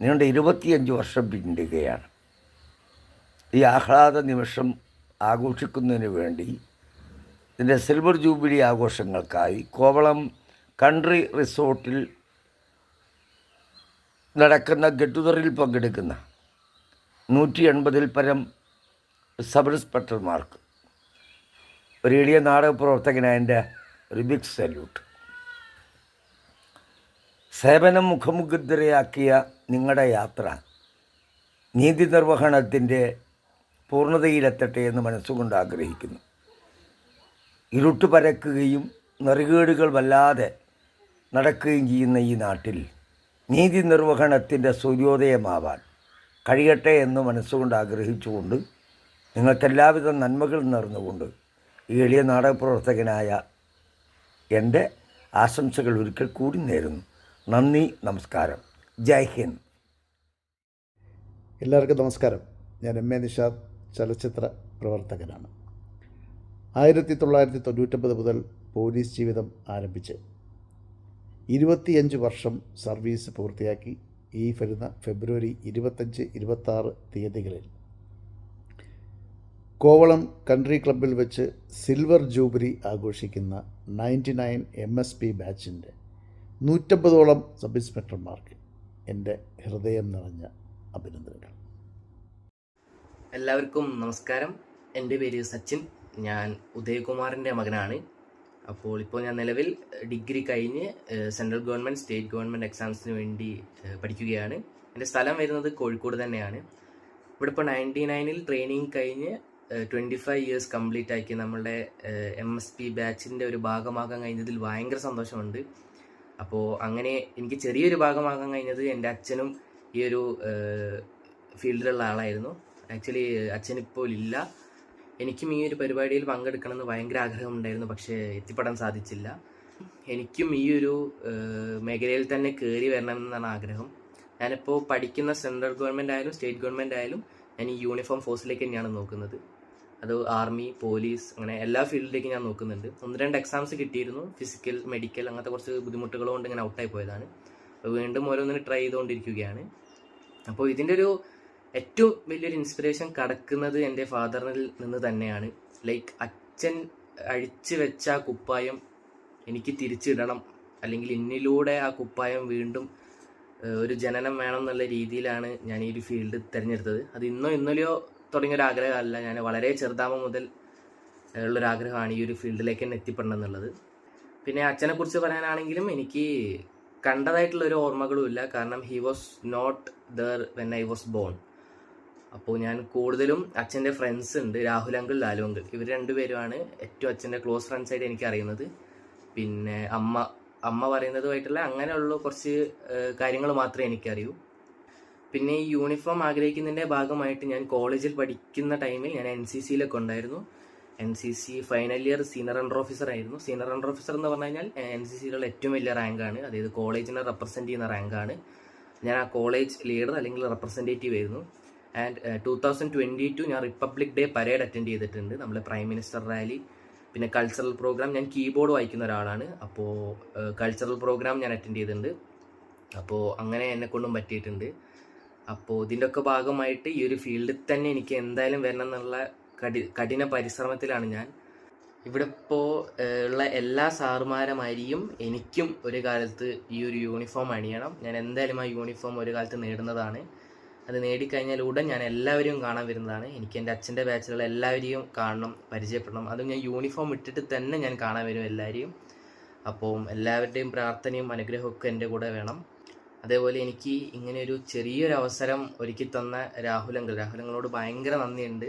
നീണ്ട 25 വർഷം പിന്നിടുകയാണ്. ഈ ആഹ്ലാദ നിമിഷം ആഘോഷിക്കുന്നതിന് വേണ്ടി ഇതിൻ്റെ സിൽവർ ജൂബിലി ആഘോഷങ്ങൾക്കായി കോവളം കൺട്രി റിസോർട്ടിൽ നടക്കുന്ന ഗെറ്റുതറിൽ പങ്കെടുക്കുന്ന 180-ൽ പരം സബ് ഇൻസ്പെക്ടർമാർക്ക് ഒരു എളിയ നാടക പ്രവർത്തകനായ എൻ്റെ ഒരു ബിഗ് സല്യൂട്ട്. സേവനം മുഖമുദ്രയാക്കിയ നിങ്ങളുടെ യാത്ര നീതി നിർവഹണത്തിൻ്റെ പൂർണ്ണതയിലെത്തട്ടെ എന്ന് മനസ്സുകൊണ്ട് ആഗ്രഹിക്കുന്നു. ഇരുട്ട് പരക്കുകയും നെറുകേടുകൾ വല്ലാതെ നടക്കുകയും ചെയ്യുന്ന ഈ നാട്ടിൽ നീതി നിർവഹണത്തിൻ്റെ സൂര്യോദയമാവാൻ കഴിയട്ടെ എന്ന് മനസ്സുകൊണ്ട് ആഗ്രഹിച്ചുകൊണ്ട് നിങ്ങൾക്കെല്ലാവിധ നന്മകൾ നേർന്നുകൊണ്ട് ഈ എളിയ നാടകപ്രവർത്തകനായ എൻ്റെ ആശംസകൾ ഒരിക്കൽ കൂടി നേരുന്നു. നന്ദി, നമസ്കാരം. ജയ് ഹിന്ദ്. എല്ലാവർക്കും നമസ്കാരം. ഞാൻ MA നിഷാദ്, ചലച്ചിത്ര പ്രവർത്തകനാണ്. 1999 മുതൽ പോലീസ് ജീവിതം ആരംഭിച്ച് 25 വർഷം സർവീസ് പൂർത്തിയാക്കി ഈ വരുന്ന ഫെബ്രുവരി 25-26 തീയതികളിൽ കോവളം കൺട്രി ക്ലബിൽ വെച്ച് സിൽവർ ജൂബിലി ആഘോഷിക്കുന്ന 99 MSP ബാച്ചിൻ്റെ 150ഓളം സബ് ഇൻസ്പെക്ടർമാർക്ക് എൻ്റെ ഹൃദയം നിറഞ്ഞ അഭിനന്ദനങ്ങൾ. എല്ലാവർക്കും നമസ്കാരം. എൻ്റെ പേര് സച്ചിൻ. ഞാൻ ഉദയകുമാറിൻ്റെ മകനാണ്. ഇപ്പോൾ ഞാൻ നിലവിൽ ഡിഗ്രി കഴിഞ്ഞ് സെൻട്രൽ ഗവൺമെൻറ്, സ്റ്റേറ്റ് ഗവൺമെൻറ് എക്സാംസിന് വേണ്ടി പഠിക്കുകയാണ്. എൻ്റെ സ്ഥലം വരുന്നത് കോഴിക്കോട് തന്നെയാണ്. ഇവിടെ ഇപ്പോൾ 99-ൽ ട്രെയിനിങ് കഴിഞ്ഞ് 25 ഇയേഴ്സ് കംപ്ലീറ്റ് ആക്കി നമ്മളുടെ MSP ബാച്ചിൻ്റെ ഒരു ഭാഗമാകാൻ കഴിഞ്ഞതിൽ ഭയങ്കര സന്തോഷമുണ്ട്. അപ്പോൾ അങ്ങനെ എനിക്ക് ചെറിയൊരു ഭാഗമാകാൻ കഴിഞ്ഞത് എൻ്റെ അച്ഛനും ഈ ഒരു ഫീൽഡിലുള്ള ആളായിരുന്നു. ആക്ച്വലി അച്ഛനിപ്പോൾ ഇല്ല. എനിക്കും ഈ ഒരു പരിപാടിയിൽ പങ്കെടുക്കണമെന്ന് ഭയങ്കര ആഗ്രഹമുണ്ടായിരുന്നു, പക്ഷേ എത്തിപ്പെടാൻ സാധിച്ചില്ല. എനിക്കും ഈ ഒരു മേഖലയിൽ തന്നെ കയറി വരണം എന്നാണ് ആഗ്രഹം. ഞാനിപ്പോൾ പഠിക്കുന്ന സെൻട്രൽ ഗവൺമെൻറ് ആയാലും സ്റ്റേറ്റ് ഗവൺമെൻറ് ആയാലും ഞാൻ ഈ യൂണിഫോം ഫോഴ്സിലേക്ക് തന്നെയാണ് നോക്കുന്നത്. അത് ആർമി, പോലീസ്, അങ്ങനെ എല്ലാ ഫീൽഡിലേക്കും ഞാൻ നോക്കുന്നുണ്ട്. 1-2 എക്സാംസ് കിട്ടിയിരുന്നു, ഫിസിക്കൽ, മെഡിക്കൽ, അങ്ങനത്തെ കുറച്ച് ബുദ്ധിമുട്ടുകൾ കൊണ്ട് ഇങ്ങനെ ഔട്ടായി പോയതാണ്. അപ്പോൾ വീണ്ടും ഓരോന്നിന് ട്രൈ ചെയ്തുകൊണ്ടിരിക്കുകയാണ്. അപ്പോൾ ഇതിൻ്റെ ഒരു ഏറ്റവും വലിയൊരു ഇൻസ്പിറേഷൻ കിടക്കുന്നത് എൻ്റെ ഫാദറിൽ നിന്ന് തന്നെയാണ്. ലൈക്ക് അച്ഛൻ അഴിച്ചു വെച്ച ആ കുപ്പായം എനിക്ക് തിരിച്ചിടണം, അല്ലെങ്കിൽ എന്നിലൂടെ ആ കുപ്പായം വീണ്ടും ഒരു ജനനം വേണം എന്നുള്ള രീതിയിലാണ് ഞാൻ ഈ ഒരു ഫീൽഡ് തിരഞ്ഞെടുത്തത്. അത് ഇന്നലെയോ തുടങ്ങിയൊരു ആഗ്രഹമല്ല, ഞാൻ വളരെ ചെറുതാമ മുതൽ ഉള്ളൊരാഗ്രഹമാണ് ഈ ഒരു ഫീൽഡിലേക്ക് തന്നെ എത്തിപ്പെടണം എന്നുള്ളത്. പിന്നെ അച്ഛനെക്കുറിച്ച് പറയാനാണെങ്കിലും എനിക്ക് കണ്ടതായിട്ടുള്ളൊരു ഓർമ്മകളും ഇല്ല, കാരണം he was not there when I was born. അപ്പോൾ ഞാൻ കൂടുതലും അച്ഛൻ്റെ ഫ്രണ്ട്സ് ഉണ്ട്, രാഹുൽ അങ്കിൾ, ലാലു അങ്കിൾ, ഇവർ രണ്ടുപേരുമാണ് ഏറ്റവും അച്ഛൻ്റെ ക്ലോസ് ഫ്രണ്ട്സായിട്ട് എനിക്ക് അറിയുന്നത്. പിന്നെ അമ്മ പറയുന്നതുമായിട്ടുള്ള അങ്ങനെയുള്ള കുറച്ച് കാര്യങ്ങൾ മാത്രമേ എനിക്കറിയൂ. പിന്നെ ഈ യൂണിഫോം ആഗ്രഹിക്കുന്നതിൻ്റെ ഭാഗമായിട്ട് ഞാൻ കോളേജിൽ പഠിക്കുന്ന ടൈമിൽ ഞാൻ NCCയിലൊക്കെ ഉണ്ടായിരുന്നു. NCC final year senior under officer ആയിരുന്നു. സീനിയർ അണ്ടർ ഓഫീസർ എന്ന് പറഞ്ഞു കഴിഞ്ഞാൽ NCCയിലുള്ള ഏറ്റവും വലിയ റാങ്കാണ്, അതായത് കോളേജിനെ റെപ്രസെൻറ്റ് ചെയ്യുന്ന റാങ്കാണ്. ഞാൻ ആ കോളേജ് ലീഡർ അല്ലെങ്കിൽ റെപ്രസെൻറ്റേറ്റീവ് ആയിരുന്നു. ആൻഡ് 2022 ഞാൻ റിപ്പബ്ലിക് ഡേ പരേഡ് അറ്റൻഡ് ചെയ്തിട്ടുണ്ട്, നമ്മളെ പ്രൈം മിനിസ്റ്റർ റാലി, പിന്നെ കൾച്ചറൽ പ്രോഗ്രാം. ഞാൻ കീബോർഡ് വായിക്കുന്ന ഒരാളാണ്, അപ്പോൾ കൾച്ചറൽ പ്രോഗ്രാം ഞാൻ അറ്റൻഡ് ചെയ്തിട്ടുണ്ട്. അപ്പോൾ അങ്ങനെ എന്നെക്കൊണ്ടും പറ്റിയിട്ടുണ്ട്. അപ്പോൾ ഇതിൻ്റെയൊക്കെ ഭാഗമായിട്ട് ഈ ഒരു ഫീൽഡിൽ തന്നെ എനിക്ക് എന്തായാലും വരണം എന്നുള്ള കഠിന പരിശ്രമത്തിലാണ് ഞാൻ. ഇവിടെ ഇപ്പോൾ ഉള്ള എല്ലാ സാറുമാരമായിരിക്കും എനിക്കും ഒരു കാലത്ത് ഈ ഒരു യൂണിഫോം അണിയണം. ഞാൻ എന്തായാലും ആ യൂണിഫോം ഒരു കാലത്ത് നേടുന്നതാണ്. അത് നേടിക്കഴിഞ്ഞാൽ ഉടൻ ഞാൻ എല്ലാവരെയും കാണാൻ വരുന്നതാണ്. എനിക്ക് എൻ്റെ അച്ഛൻ്റെ ബാച്ചിലുള്ള എല്ലാവരെയും കാണണം, പരിചയപ്പെടണം. അതും ഞാൻ യൂണിഫോം ഇട്ടിട്ട് തന്നെ ഞാൻ കാണാൻ വരും എല്ലാവരെയും. അപ്പോൾ എല്ലാവരുടെയും പ്രാർത്ഥനയും അനുഗ്രഹമൊക്കെ എൻ്റെ കൂടെ വേണം. അതേപോലെ എനിക്ക് ഇങ്ങനെ ഒരു ചെറിയൊരു അവസരം ഒരുക്കി തന്ന രാഹുലങ്ങളോട് ഭയങ്കര നന്ദിയുണ്ട്.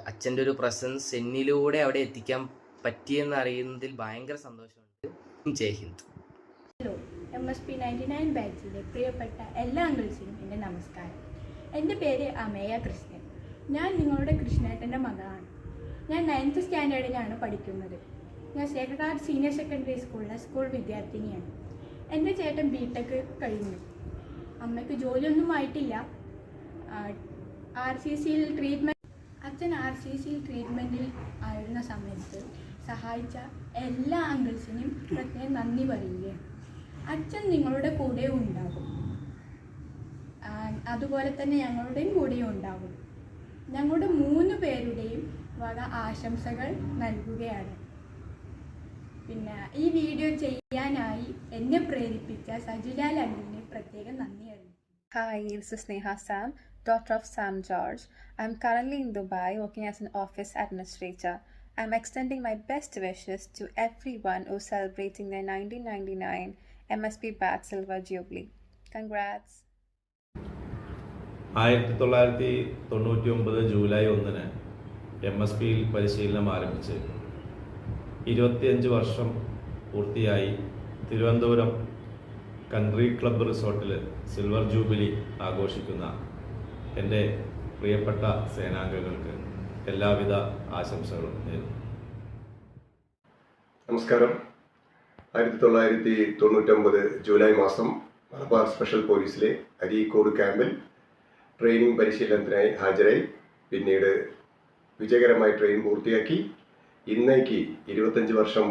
അച്ഛൻ്റെ ഒരു പ്രസൻസ് എന്നിലൂടെ അവിടെ എത്തിക്കാൻ പറ്റിയെന്ന് അറിയുന്നതിൽ ഭയങ്കര സന്തോഷമുണ്ട്. ജയ് ഹിന്ദ്. ഹലോ, MSP 99 ബാച്ചിലെ പ്രിയപ്പെട്ട എല്ലാ അങ്കിൾസിനും എൻ്റെ നമസ്കാരം. എൻ്റെ പേര് അമേയ കൃഷ്ണൻ. ഞാൻ നിങ്ങളുടെ കൃഷ്ണേട്ടൻ്റെ മകളാണ്. ഞാൻ 9th സ്റ്റാൻഡേർഡിലാണ് പഠിക്കുന്നത്. ഞാൻ സേക്രഡ് ഹാർട്ട് സീനിയർ സെക്കൻഡറി സ്കൂളിലെ സ്കൂൾ വിദ്യാർത്ഥിനിയാണ്. എൻ്റെ ചേട്ടൻ BTech കഴിഞ്ഞു. അമ്മയ്ക്ക് ജോലിയൊന്നും ആയിട്ടില്ല. അച്ഛൻ RCCയിൽ ട്രീറ്റ്മെൻറ്റിൽ ആയിരുന്ന സമയത്ത് സഹായിച്ച എല്ലാ അങ്കിൾസിനും പ്രത്യേകം നന്ദി പറയുകയാണ്. അച്ഛൻ നിങ്ങളുടെ കൂടെ ഉണ്ടാകും, അതുപോലെ തന്നെ ഞങ്ങളുടെയും കൂടെ ഉണ്ടാകും. ഞങ്ങളുടെ 3 പേരുടെയും വക ആശംസകൾ നൽകുകയാണ്. പിന്നെ ഈ വീഡിയോ ചെയ്യാനായി എന്നെ പ്രേരിപ്പിച്ച സജുലാൽ അങ്കിളിനെ പ്രത്യേകം നന്ദി അറിയിക്കുന്നു. Hi, this is Neha Sam, daughter of Sam George. I'm currently in Dubai working as an office administrator. I'm extending my best wishes to everyone who's celebrating their 1999 MSP Batch Silver Jubilee. Congrats. 1999 July 1 MSPയിൽ പരിശീലനം ആരംഭിച്ച് 25 വർഷം പൂർത്തിയായി തിരുവനന്തപുരം കൺട്രി ക്ലബ്ബ് റിസോർട്ടിൽ സിൽവർ ജൂബിലി ആഘോഷിക്കുന്ന എൻ്റെ പ്രിയപ്പെട്ട സേനാംഗങ്ങൾക്ക് എല്ലാവിധ ആശംസകളും നേരുന്നു. നമസ്കാരം. 1999 ജൂലൈ മാസം മലബാർ സ്പെഷ്യൽ പോലീസിലെ അരീക്കോട് ക്യാമ്പിൽ ട്രെയിനിങ് പരിശീലനത്തിനായി ഹാജരായി. പിന്നീട് വിജയകരമായി ട്രെയിൻ പൂർത്തിയാക്കി. ഇന്നേക്ക് 25 വർഷം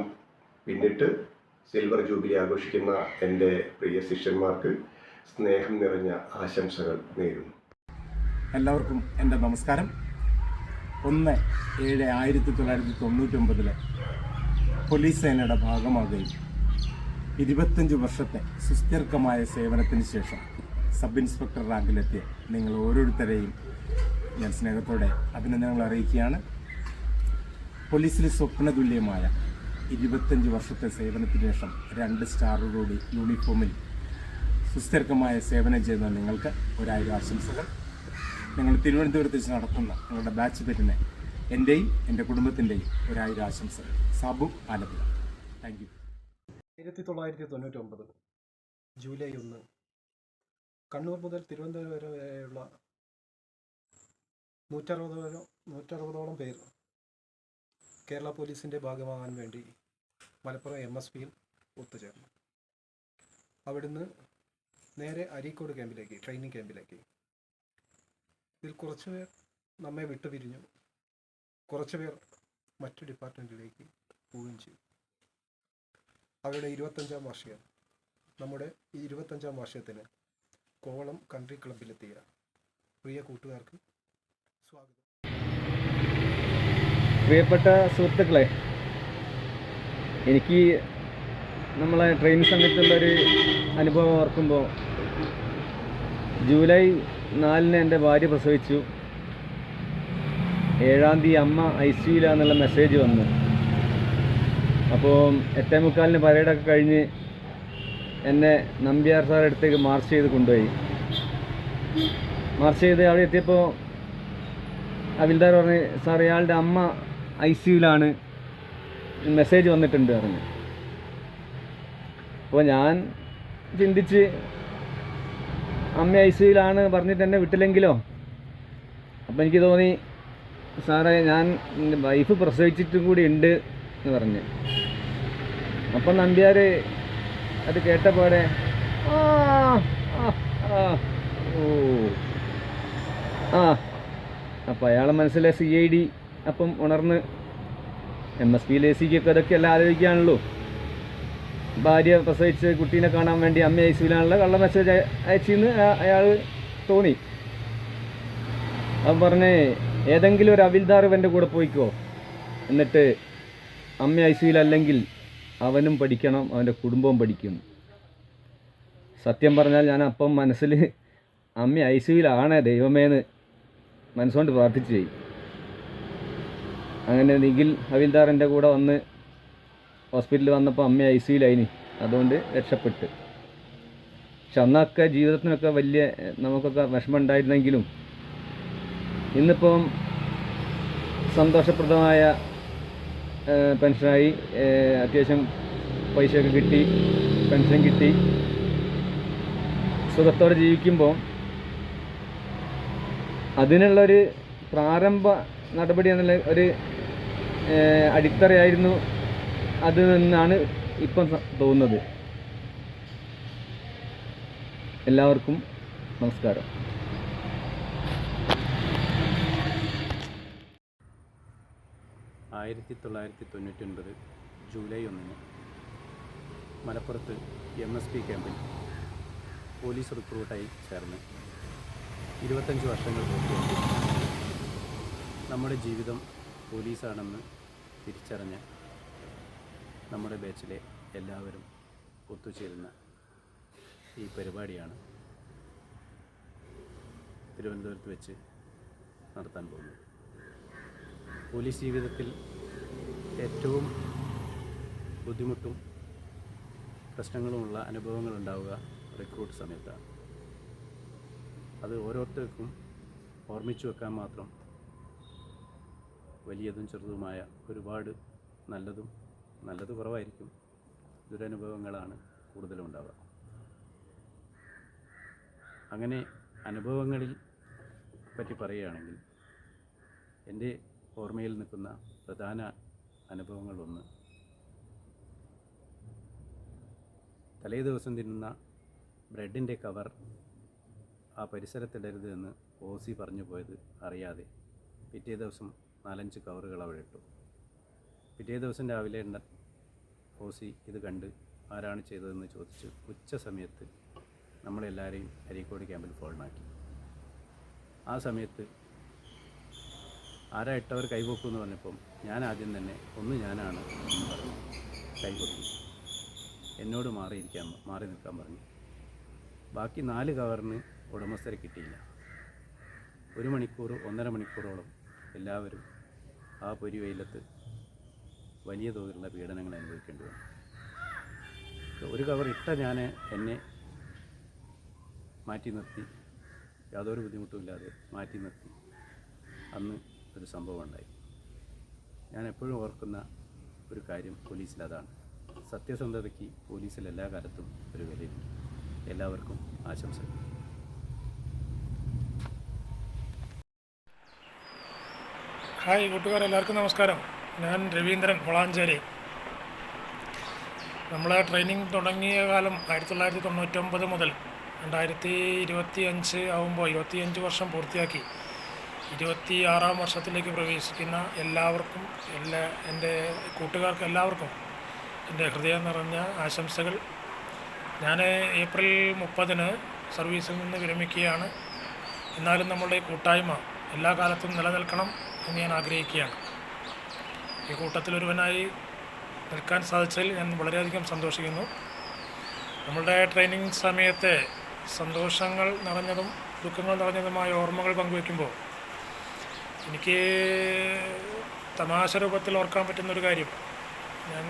പിന്നിട്ട് സിൽവർ ജൂബിലി ആഘോഷിക്കുന്ന എൻ്റെ പ്രിയ ശിഷ്യന്മാർക്ക് സ്നേഹം നിറഞ്ഞ ആശംസകൾ നേരുന്നു. എല്ലാവർക്കും എൻ്റെ നമസ്കാരം. 1/7/1999 പോലീസ് സേനയുടെ ഭാഗമാകുകയും 25 വർഷത്തെ സുസ്ഥിരമായ സേവനത്തിന് ശേഷം സബ് ഇൻസ്പെക്ടർ റാങ്കിലെത്തിയ നിങ്ങൾ ഓരോരുത്തരെയും ഞാൻ സ്നേഹത്തോടെ അഭിനന്ദനങ്ങൾ അറിയിക്കുകയാണ്. പോലീസിൽ സ്വപ്നതുല്യമായ 25 വർഷത്തെ സേവനത്തിന് ശേഷം 2 സ്റ്റാറോടുകൂടി യൂണിഫോമിൽ സുസ്ഥിരമായ സേവനം ചെയ്യുന്ന നിങ്ങൾക്ക് 1000 ആശംസകൾ. ഞങ്ങൾ തിരുവനന്തപുരത്ത് വെച്ച് നടത്തുന്ന ഞങ്ങളുടെ ബാച്ച് പേരിനെ എൻ്റെയും എൻ്റെ കുടുംബത്തിൻ്റെയും 1000 ആശംസകൾ. Sabu Alappuzha. Thank you. 1999 July 1 Kannur മുതൽ തിരുവനന്തപുരം വരെയുള്ള 160ഓളം പേർ കേരള പോലീസിൻ്റെ ഭാഗമാകാൻ വേണ്ടി മലപ്പുറം MSPയിൽ ഒത്തുചേർന്നു. അവിടുന്ന് നേരെ അരീക്കോട് ക്യാമ്പിലേക്ക്, ട്രെയിനിങ് ക്യാമ്പിലേക്ക്. ഇതിൽ കുറച്ച് പേർ നമ്മെ വിട്ടുപിരിഞ്ഞു, കുറച്ച് പേർ മറ്റു ഡിപ്പാർട്ട്മെൻറ്റിലേക്ക് പോവുകയും ചെയ്തു. അവരുടെ 25-ാം വാർഷികം, നമ്മുടെ ഈ 25-ാം വാർഷികത്തിന് കോവളം കൺട്രി ക്ലബിലെത്തിയ പ്രിയ കൂട്ടുകാർക്ക് സ്വാഗതം. പ്രിയപ്പെട്ട സുഹൃത്തുക്കളെ, എനിക്ക് നമ്മളെ ട്രെയിൻ സമയത്തുള്ളൊരു അനുഭവം ഓർക്കുമ്പോൾ, ജൂലൈ 4-ന് എൻ്റെ ഭാര്യ പ്രസവിച്ചു. 7-ാം തീയതി അമ്മ ICUലാന്നുള്ള മെസ്സേജ് വന്നു. അപ്പോൾ 8:45 പരേഡൊക്കെ കഴിഞ്ഞ് എന്നെ നമ്പ്യാർ സാറുടെ അടുത്തേക്ക് മാർച്ച് ചെയ്ത് കൊണ്ടുപോയി. മാർച്ച് ചെയ്ത് അവിടെ എത്തിയപ്പോൾ ഹവിൽദാർ പറഞ്ഞ്, സാർ ഇയാളുടെ അമ്മ ICUലാണ്, മെസ്സേജ് വന്നിട്ടുണ്ട് പറഞ്ഞു. അപ്പോൾ ഞാൻ ചിന്തിച്ച്, അമ്മ ICUലാണ് പറഞ്ഞിട്ട് എന്നെ വിട്ടില്ലെങ്കിലോ. അപ്പോൾ എനിക്ക് തോന്നി, സാറേ ഞാൻ വൈഫ് പ്രസവിച്ചിട്ടും കൂടി ഉണ്ട് എന്ന് പറഞ്ഞ്. അപ്പം നമ്പ്യാർ അത് കേട്ടപോലെ അപ്പം അയാളെ മനസ്സിലെ CID അപ്പം ഉണർന്ന്, MSPയിൽ ACക്കൊക്കെ അതൊക്കെ എല്ലാം ആലോചിക്കുകയാണല്ലോ. ഭാര്യ പ്രസവിച്ച് കുട്ടീനെ കാണാൻ വേണ്ടി അമ്മ ICUലാണല്ലോ കള്ള മെസ്സേജ് അയച്ചെന്ന് അയാൾ തോന്നി. അവൻ പറഞ്ഞേ, ഏതെങ്കിലും ഒരു ഹവിൽദാർ എൻ്റെ കൂടെ പോയിക്കോ, എന്നിട്ട് അമ്മ ICUലല്ലെങ്കിൽ അവനും പഠിക്കണം, അവൻ്റെ കുടുംബവും പഠിക്കും. സത്യം പറഞ്ഞാൽ ഞാൻ അപ്പം മനസ്സിൽ അമ്മ ICUലാണ് ദൈവമേന്ന് മനസ്സുകൊണ്ട് പ്രാർത്ഥിച്ചു ചെയ്യും. അങ്ങനെ നിഖിൽ ഹവിൽദാർ എൻ്റെ കൂടെ വന്ന് ഹോസ്പിറ്റലിൽ വന്നപ്പോൾ അമ്മ ICUലായിനി, അതുകൊണ്ട് രക്ഷപ്പെട്ട്. പക്ഷെ അന്നൊക്കെ ജീവിതത്തിനൊക്കെ വലിയ നമുക്കൊക്കെ വിഷമം ഉണ്ടായിരുന്നെങ്കിലും ഇന്നിപ്പം സന്തോഷപ്രദമായ പെൻഷനായി, അത്യാവശ്യം പൈസയൊക്കെ കിട്ടി, പെൻഷൻ കിട്ടി, സുഖത്തോടെ ജീവിക്കുമ്പോൾ അതിനുള്ളൊരു പ്രാരംഭ നടപടി എന്നുള്ള ഒരു അടിത്തറയായിരുന്നു അത് എന്നാണ് ഇപ്പം തോന്നുന്നത്. എല്ലാവർക്കും നമസ്കാരം. ജൂലൈ 1-ന് മലപ്പുറത്ത് MSP ക്യാമ്പിൽ പോലീസ് റിക്രൂട്ടായി ചേർന്ന് 25 വർഷങ്ങൾ പൂർത്തിയാക്കി നമ്മുടെ ജീവിതം പോലീസാണെന്ന് തിരിച്ചറിഞ്ഞ നമ്മുടെ ബാച്ചിലെ എല്ലാവരും ഒത്തുചേരുന്ന ഈ പരിപാടിയാണ് തിരുവനന്തപുരത്ത് വെച്ച് നടത്താൻ പോകുന്നത്. പോലീസ് ജീവിതത്തിൽ ഏറ്റവും ബുദ്ധിമുട്ടും പ്രശ്നങ്ങളുമുള്ള അനുഭവങ്ങളുണ്ടാവുക റിക്രൂട്ട് സമയത്താണ്. അത് ഓരോരുത്തർക്കും ഓർമ്മിച്ചു വെക്കാൻ മാത്രം വലിയതും ചെറുതുമായ ഒരുപാട് നല്ലത് കുറവായിരിക്കും, ദുരനുഭവങ്ങളാണ് കൂടുതലും ഉണ്ടാവുക. അങ്ങനെ അനുഭവങ്ങളിൽ പറ്റി പറയുകയാണെങ്കിൽ എൻ്റെ ഓർമ്മയിൽ നിൽക്കുന്ന പ്രധാന അനുഭവങ്ങളൊന്ന്, തലേ ദിവസം തിന്നുന്ന ബ്രെഡിൻ്റെ കവർ ആ പരിസരത്തിടരുത് എന്ന് OC പറഞ്ഞു പോയത് അറിയാതെ പിറ്റേ ദിവസം 4-5 കവറുകൾ അവിടെ ഇട്ടു. പിറ്റേ ദിവസം രാവിലെ OC ഇത് കണ്ട് ആരാണ് ചെയ്തതെന്ന് ചോദിച്ച് ഉച്ച സമയത്ത് നമ്മളെല്ലാവരെയും അരീക്കോട് ക്യാമ്പിൽ ഫോൾഡാക്കി. ആ സമയത്ത് ആരാ ഇട്ടവർ കൈപൊക്കുമെന്ന് പറഞ്ഞപ്പം ഞാൻ ആദ്യം തന്നെ ഞാനാണ് എന്ന് പറഞ്ഞു കൈപൊക്കി. എന്നോട് മാറി നിൽക്കാൻ പറഞ്ഞു. ബാക്കി 4 കവറിന് ഉടമസ്ഥരെ കിട്ടിയില്ല. 1 മണിക്കൂർ 1.5 മണിക്കൂറോളം എല്ലാവരും ആ പൊരി വെയിലത്ത് വലിയ തോതിലുള്ള പീഡനങ്ങൾ അനുഭവിക്കേണ്ടി വന്നു. ഒരു കവർ ഇട്ട ഞാൻ എന്നെ മാറ്റി നിർത്തി, യാതൊരു ബുദ്ധിമുട്ടുമില്ലാതെ മാറ്റി നിർത്തി. അന്ന് ഒരു സംഭവം ഉണ്ടായി. ഞാൻ എപ്പോഴും ഓർക്കുന്ന ഒരു കാര്യം പോലീസിൽ അതാണ്. സത്യസന്ധതയ്ക്ക് പോലീസിൽ എല്ലാ കാലത്തും ഒരു വിലയുണ്ട്. എല്ലാവർക്കും ആശംസകൾ. ഹായ് കൂട്ടുകാരെല്ലാവർക്കും നമസ്കാരം. ഞാൻ രവീന്ദ്രൻ വളാഞ്ചേരി. നമ്മളെ ട്രെയിനിങ് തുടങ്ങിയ കാലം 1999 മുതൽ 2025 ആകുമ്പോൾ 25 വർഷം പൂർത്തിയാക്കി 26ാം വർഷത്തിലേക്ക് പ്രവേശിക്കുന്ന എല്ലാവർക്കും എൻ്റെ കൂട്ടുകാർക്ക് എല്ലാവർക്കും എൻ്റെ ഹൃദയം നിറഞ്ഞ ആശംസകൾ. ഞാൻ ഏപ്രിൽ 30 സർവീസിൽ നിന്ന് വിരമിക്കുകയാണ്. എന്നാലും നമ്മളുടെ കൂട്ടായ്മ എല്ലാ കാലത്തും നിലനിൽക്കണം എന്ന് ഞാൻ ആഗ്രഹിക്കുകയാണ്. ഈ കൂട്ടത്തിലൊരുവനായി നിൽക്കാൻ സാധിച്ചതിൽ ഞാൻ വളരെയധികം സന്തോഷിക്കുന്നു. നമ്മളുടെ ട്രെയിനിങ് സമയത്തെ സന്തോഷങ്ങൾ നിറഞ്ഞതും ദുഃഖങ്ങൾ നിറഞ്ഞതുമായ ഓർമ്മകൾ പങ്കുവയ്ക്കുമ്പോൾ എനിക്ക് തമാശ രൂപത്തിൽ ഓർക്കാൻ പറ്റുന്നൊരു കാര്യം, ഞാൻ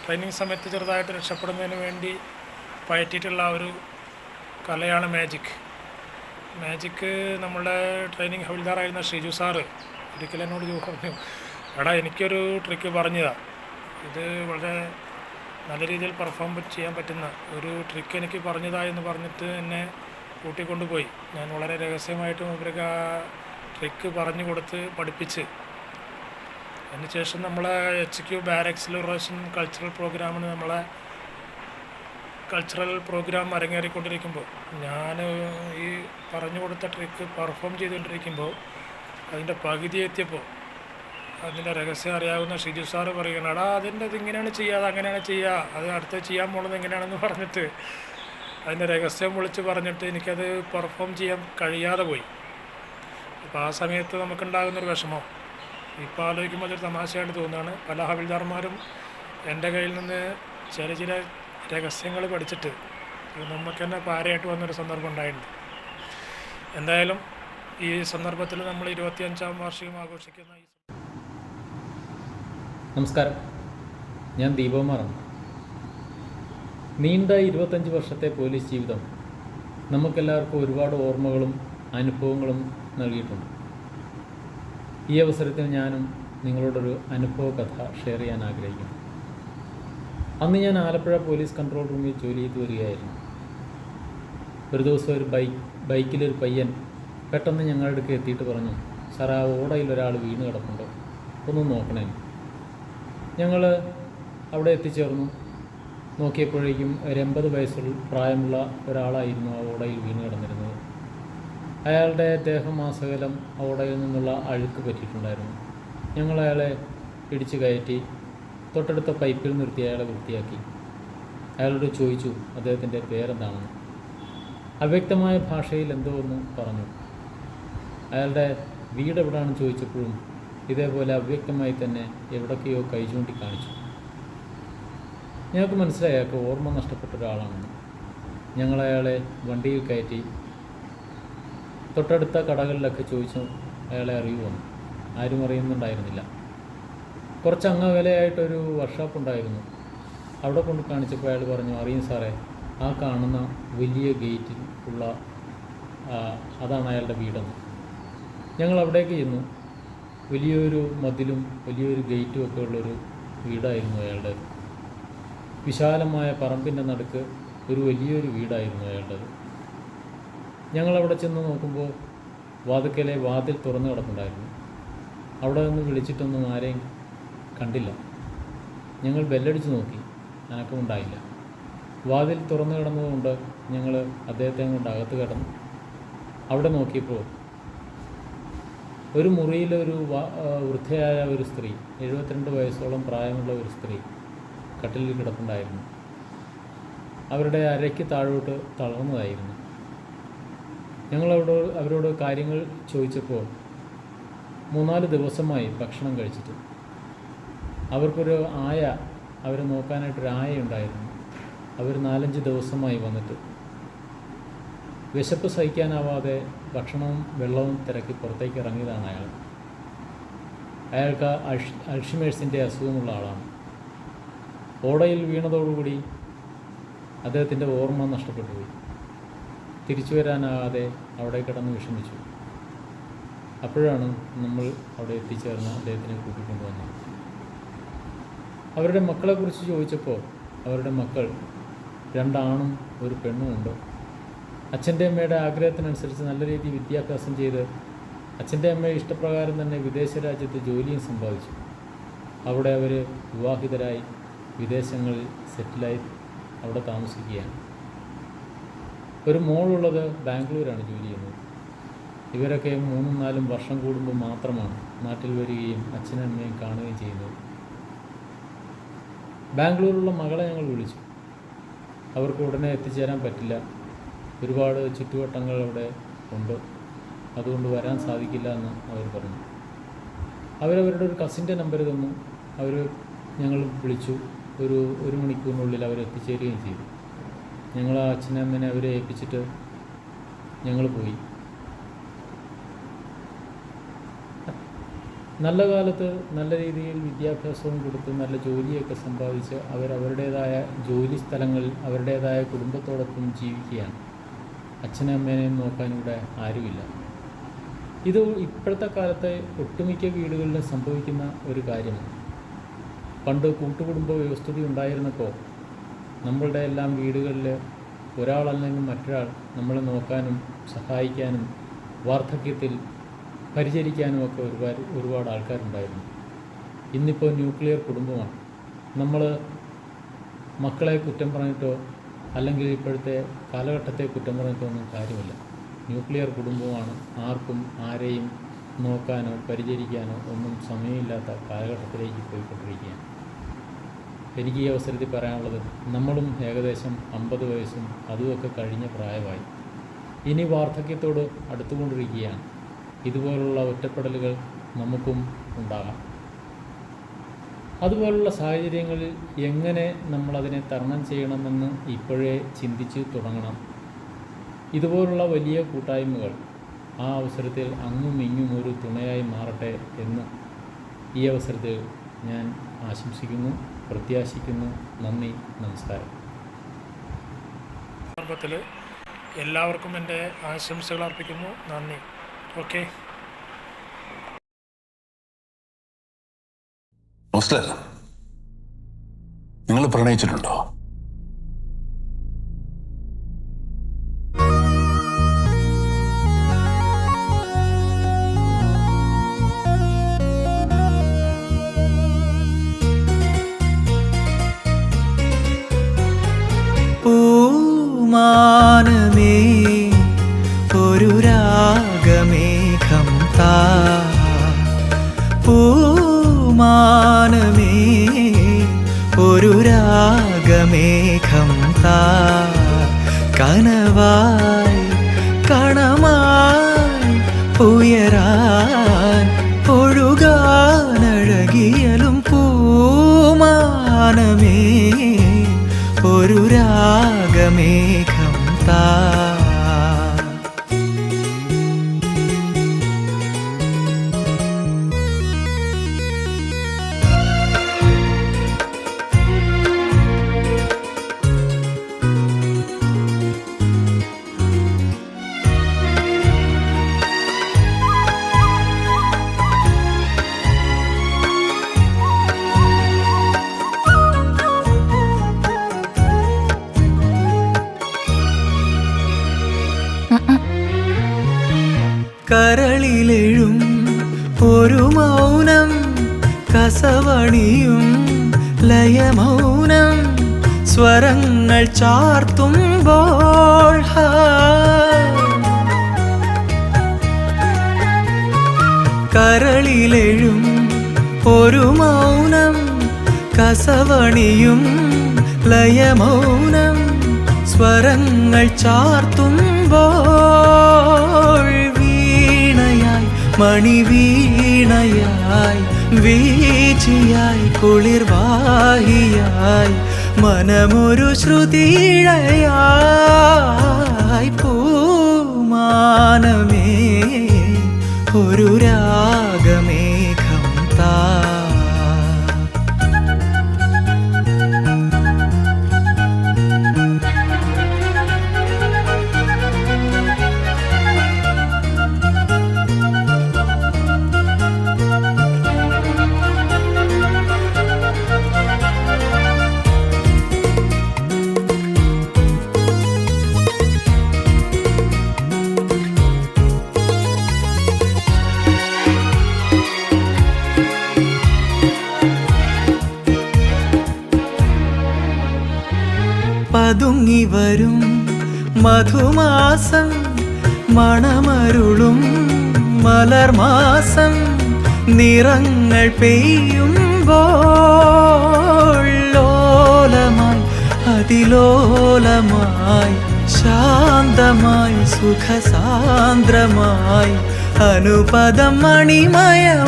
ട്രെയിനിങ് സമയത്ത് ചെറുതായിട്ട് രക്ഷപ്പെടുന്നതിന് വേണ്ടി പയറ്റിയിട്ടുള്ള ഒരു കലയാണ് മാജിക്. നമ്മളുടെ ട്രെയിനിങ് ഹവിൽദാറായിരുന്ന ഷിജു സാറ് ഒരിക്കലും എന്നോട് പറഞ്ഞു, എടാ എനിക്കൊരു ട്രിക്ക് പറഞ്ഞതാ, ഇത് വളരെ നല്ല രീതിയിൽ പെർഫോം ചെയ്യാൻ പറ്റുന്ന ഒരു ട്രിക്ക് എനിക്ക് പറഞ്ഞതാ എന്ന് പറഞ്ഞിട്ട് എന്നെ കൂട്ടിക്കൊണ്ടുപോയി. ഞാൻ വളരെ രഹസ്യമായിട്ട് ഇവർക്ക് ആ ട്രിക്ക് പറഞ്ഞു കൊടുത്ത് പഠിപ്പിച്ച് അതിനുശേഷം നമ്മളെ HQ ബാരക്സിൽ ഒരു പ്രാവശ്യം കൾച്ചറൽ പ്രോഗ്രാം അരങ്ങേറിക്കൊണ്ടിരിക്കുമ്പോൾ ഞാൻ ഈ പറഞ്ഞു കൊടുത്ത ട്രിക്ക് പെർഫോം ചെയ്തുകൊണ്ടിരിക്കുമ്പോൾ അതിൻ്റെ പകുതി എത്തിയപ്പോൾ അതിൻ്റെ രഹസ്യം അറിയാവുന്ന ഷിജു സാറ് പറയുകയാണ്, എടാ ഇതിങ്ങനെയാണ് ചെയ്യുക, അങ്ങനെയാണ് ചെയ്യുക, അത് അടുത്ത് ചെയ്യാൻ പോകുന്നത് എങ്ങനെയാണെന്ന് പറഞ്ഞിട്ട് അതിൻ്റെ രഹസ്യം വിളിച്ച് പറഞ്ഞിട്ട് എനിക്കത് പെർഫോം ചെയ്യാൻ കഴിയാതെ പോയി. അപ്പോൾ ആ സമയത്ത് നമുക്കുണ്ടാകുന്നൊരു വിഷമം ഇപ്പോൾ ആലോചിക്കുമ്പോൾ അതൊരു തമാശയായിട്ട് തോന്നുകയാണ്. പല ഹവിൽദാർമാരും എൻ്റെ കയ്യിൽ നിന്ന് ചില രഹസ്യങ്ങൾ പഠിച്ചിട്ട് നമുക്ക് തന്നെ പാരയായിട്ട് വന്നൊരു സന്ദർഭം ഉണ്ടായിട്ടുണ്ട്. എന്തായാലും ഈ സന്ദർഭത്തിൽ നമ്മൾ 25ാം വാർഷികം ആഘോഷിക്കുന്ന നമസ്കാരം, ഞാൻ ദീപകുമാറാണ്. നീണ്ട 25 വർഷത്തെ പോലീസ് ജീവിതം നമുക്കെല്ലാവർക്കും ഒരുപാട് ഓർമ്മകളും അനുഭവങ്ങളും നൽകിയിട്ടുണ്ട്. ഈ അവസരത്തിൽ ഞാനും നിങ്ങളോടൊരു അനുഭവ കഥ ഷെയർ ചെയ്യാൻ ആഗ്രഹിക്കുന്നു. അന്ന് ഞാൻ ആലപ്പുഴ പോലീസ് കൺട്രോൾ റൂമിൽ ജോലി ചെയ്ത് വരികയായിരുന്നു. ഒരു ദിവസം ഒരു ബൈക്കിലൊരു പയ്യൻ പെട്ടെന്ന് ഞങ്ങളുടെ അടുക്ക് എത്തിയിട്ട് പറഞ്ഞു, സാർ ആ ഓടയിൽ ഒരാൾ വീണ് കിടപ്പുണ്ട്, ഒന്ന് നോക്കണേ. ഞങ്ങൾ അവിടെ എത്തിച്ചേർന്നു. നോക്കിയപ്പോഴേക്കും ഒരു 80 വയസ്സുള്ള പ്രായമുള്ള ഒരാളായിരുന്നു ആ ഓടയിൽ വീണ് കിടന്നിരുന്നത്. അയാളുടെ ദേഹമാസകലം ആ ഓടയിൽ നിന്നുള്ള അഴുക്ക് പറ്റിയിട്ടുണ്ടായിരുന്നു. ഞങ്ങൾ അയാളെ പിടിച്ചു കയറ്റി തൊട്ടടുത്ത പൈപ്പിൽ നിർത്തി അയാളെ വൃത്തിയാക്കി. അയാളോട് ചോദിച്ചു അദ്ദേഹത്തിൻ്റെ പേരെന്താണെന്ന്. അവ്യക്തമായ ഭാഷയിൽ എന്തോ ഒന്ന് പറഞ്ഞു. അയാളുടെ വീട് എവിടെയാണെന്ന് ചോദിച്ചപ്പോഴും ഇതേപോലെ അവ്യക്തമായി തന്നെ എവിടൊക്കെയോ കൈ ചൂണ്ടി കാണിച്ചു. ഞങ്ങൾക്ക് മനസ്സിലായി അയാൾക്ക് ഓർമ്മ നഷ്ടപ്പെട്ട ഒരാളാണെന്ന്. ഞങ്ങൾ അയാളെ വണ്ടിയിൽ കയറ്റി തൊട്ടടുത്ത കടകളിലൊക്കെ ചോദിച്ചു അയാളെ അറിയുമെന്ന്. ആരും അറിയുന്നുണ്ടായിരുന്നില്ല. കുറച്ച് അങ്ങകലെയായിട്ടൊരു വർക്ക്ഷോപ്പ് ഉണ്ടായിരുന്നു. അവിടെ കൊണ്ട് കാണിച്ചപ്പോൾ അയാൾ പറഞ്ഞു, അറിയും സാറേ, ആ കാണുന്ന വലിയ ഗേറ്റിൽ ഉള്ള അതാണ് അയാളുടെ വീടെന്ന്. ഞങ്ങൾ അവിടേക്ക് ചെന്നു. വലിയൊരു മതിലും വലിയൊരു ഗേറ്റും ഒക്കെ ഉള്ളൊരു വീടായിരുന്നു അയാളുടേത്. വിശാലമായ പറമ്പിൻ്റെ നടുക്ക് ഒരു വലിയൊരു വീടായിരുന്നു അയാളുടേത്. ഞങ്ങളവിടെ ചെന്ന് നോക്കുമ്പോൾ വാതിക്കലെ വാതിൽ തുറന്നു കിടപ്പുണ്ടായിരുന്നു. അവിടെ നിന്ന് വിളിച്ചിട്ടൊന്നും ആരെയും കണ്ടില്ല. ഞങ്ങൾ ബെല്ലടിച്ച് നോക്കി, അനക്കമുണ്ടായില്ല. വാതിൽ തുറന്നു കിടന്നതുകൊണ്ട് ഞങ്ങൾ അദ്ദേഹത്തെ കൊണ്ട് അകത്ത് കിടന്നു. അവിടെ നോക്കിയപ്പോൾ ഒരു മുറിയിലൊരു വൃദ്ധയായ ഒരു സ്ത്രീ, 72 വയസ്സോളം പ്രായമുള്ള ഒരു സ്ത്രീ കട്ടിലിൽ കിടപ്പുണ്ടായിരുന്നു. അവരുടെ അരയ്ക്ക് താഴോട്ട് തളർന്നതായിരുന്നു. അവരോട് കാര്യങ്ങൾ ചോദിച്ചപ്പോൾ 3-4 ദിവസമായി ഭക്ഷണം കഴിച്ചിട്ട്. അവർക്കൊരു അവരെ നോക്കാനായിട്ടൊരു ഉണ്ടായിരുന്നു. അവർ 4-5 ദിവസമായി വന്നിട്ട് വിശപ്പ് സഹിക്കാനാവാതെ ഭക്ഷണവും വെള്ളവും തിരക്കി പുറത്തേക്ക് ഇറങ്ങിയതാണ് അയാൾ. അയാൾക്ക് അൾഷിമേഴ്സിൻ്റെ അസുഖമുള്ള ആളാണ്. ഓടയിൽ വീണതോടുകൂടി അദ്ദേഹത്തിൻ്റെ ഓർമ്മ നഷ്ടപ്പെട്ടു പോയി. തിരിച്ചു വരാനാകാതെ അവിടെ കിടന്ന് വിഷമിച്ചു. അപ്പോഴാണ് നമ്മൾ അവിടെ എത്തിച്ചേർന്ന് അദ്ദേഹത്തിനെ കൂട്ടിക്കൊണ്ടുവന്നത്. അവരുടെ മക്കളെക്കുറിച്ച് ചോദിച്ചപ്പോൾ അവരുടെ മക്കൾ 2 ആണും 1 പെണ്ണും ഉണ്ട്. അച്ഛൻ്റെ അമ്മയുടെ ആഗ്രഹത്തിനനുസരിച്ച് നല്ല രീതിയിൽ വിദ്യാഭ്യാസം ചെയ്ത് അച്ഛൻ്റെ അമ്മയുടെ ഇഷ്ടപ്രകാരം തന്നെ വിദേശ രാജ്യത്ത് ജോലിയും സമ്പാദിച്ചു. അവിടെ അവർ വിവാഹിതരായി വിദേശങ്ങളിൽ സെറ്റിലായി അവിടെ താമസിക്കുകയാണ്. ഒരു മോളുള്ളത് ബാംഗ്ലൂരാണ് ജോലി ചെയ്യുന്നത്. ഇവരൊക്കെ 3-4 വർഷം കൂടുമ്പോൾ മാത്രമാണ് നാട്ടിൽ വരികയും അച്ഛനും അമ്മയും കാണുകയും ചെയ്യുന്നത്. ബാംഗ്ലൂരിലുള്ള മകളെ ഞങ്ങൾ വിളിച്ചു. അവർക്ക് ഉടനെ എത്തിച്ചേരാൻ പറ്റില്ല, ഒരുപാട് ചുറ്റുവട്ടങ്ങൾ അവിടെ ഉണ്ട്, അതുകൊണ്ട് വരാൻ സാധിക്കില്ല എന്ന് അവർ പറഞ്ഞു. അവരവരുടെ ഒരു കസിൻ്റെ നമ്പർ തന്നു. ഞങ്ങൾ വിളിച്ചു. ഒരു മണിക്കൂറിനുള്ളിൽ അവരെത്തിച്ചേരുകയും ചെയ്തു. ഞങ്ങൾ ആ അച്ഛനും അമ്മേനെ അവരെ ഏൽപ്പിച്ചിട്ട് ഞങ്ങൾ പോയി. നല്ല കാലത്ത് നല്ല രീതിയിൽ വിദ്യാഭ്യാസവും കൊടുത്ത് നല്ല ജോലിയൊക്കെ സമ്പാദിച്ച് അവരവരുടേതായ ജോലി സ്ഥലങ്ങളിൽ അവരുടേതായ കുടുംബത്തോടൊപ്പം ജീവിക്കുകയാണ്. അച്ഛനും അമ്മേനെയും നോക്കാൻ ഇവിടെ ആരുമില്ല. ഇത് ഇപ്പോഴത്തെ കാലത്തെ ഒട്ടുമിക്ക വീടുകളിലും സംഭവിക്കുന്ന ഒരു കാര്യമാണ്. പണ്ട് കൂട്ടുകുടുംബ വ്യവസ്ഥിതി ഉണ്ടായിരുന്നപ്പോൾ നമ്മളുടെ എല്ലാം വീടുകളിൽ ഒരാളല്ലെങ്കിൽ മറ്റൊരാൾ നമ്മളെ നോക്കാനും സഹായിക്കാനും വാർദ്ധക്യത്തിൽ പരിചരിക്കാനും ഒക്കെ ഒരുപാട് ആൾക്കാരുണ്ടായിരുന്നു. ഇന്നിപ്പോൾ ന്യൂക്ലിയർ കുടുംബമാണ്. നമ്മൾ മക്കളെ കുറ്റം പറഞ്ഞിട്ടോ അല്ലെങ്കിൽ ഇപ്പോഴത്തെ കാലഘട്ടത്തെ കുറ്റം പറഞ്ഞിട്ടോ ഒന്നും കാര്യമില്ല. ന്യൂക്ലിയർ കുടുംബമാണ്. ആർക്കും ആരെയും നോക്കാനോ പരിചരിക്കാനോ ഒന്നും സമയമില്ലാത്ത കാലഘട്ടത്തിലേക്ക് പോയിക്കൊണ്ടിരിക്കുകയാണ്. എനിക്ക് ഈ അവസരത്തിൽ പറയാനുള്ളത്, നമ്മളും ഏകദേശം 50 വയസ്സും അതുമൊക്കെ കഴിഞ്ഞ പ്രായമായി. ഇനി വാർദ്ധക്യത്തോട് അടുത്തുകൊണ്ടിരിക്കുകയാണ്. ഇതുപോലുള്ള ഒറ്റപ്പെടലുകൾ നമുക്കും ഉണ്ടാകാം. അതുപോലുള്ള സാഹചര്യങ്ങളിൽ എങ്ങനെ നമ്മളതിനെ തരണം ചെയ്യണമെന്ന് ഇപ്പോഴേ ചിന്തിച്ച് തുടങ്ങണം. ഇതുപോലുള്ള വലിയ കൂട്ടായ്മകൾ ആ അവസരത്തിൽ അങ്ങും ഇങ്ങും ഒരു തുണയായി മാറട്ടെ എന്ന് ഈ അവസരത്തിൽ ഞാൻ ആശംസിക്കുന്നു, പ്രത്യാശിക്കുന്നു. നന്ദി, നമസ്കാരം. സന്ദർഭത്തിൽ എല്ലാവർക്കും എൻ്റെ ആശംസകൾ അർപ്പിക്കുന്നു. നന്ദി. ഓക്കെ. നിങ്ങൾ പ്രണയിച്ചിട്ടുണ്ടോ? പൂമാനമേ ഒരു രാഗമേഘം താ, പൂമാനമേ ഒരു രാഗമേഘം താ, കനവായി കണമായി ഉയരാൻ ഒഴുകാനഴകിയലും പൂമാനമേ ഒരു രാഗമേഘം താ. കരളിലെഴും ഒരു മൗനം, കസവണിയും ലയമൗനം, സ്വരങ്ങൾ ചാർത്തുമ്പോൾ കരളിലെഴും ഒരു മൗനം, കസവണിയും ലയമൗനം, സ്വരങ്ങൾ ചാർത്തുമ്പോൾ വീണയായി മണിവീണയായി വീച്ചിയായി കുളിർവാഹിയായി മനമൊരു ശ്രുതിഴയായി പൂമാനമേ ഒരു രാഗമേഘം താ. പൊങ്ങിവരും മധുമാസം മണമരുളും മലർമാസം നിറങ്ങൾ പെയ്യുമ്പോൾ ലോലമായി അതിലോലമായി ശാന്തമായി സുഖസാന്ദ്രമായി അനുപദം മണിമയമായി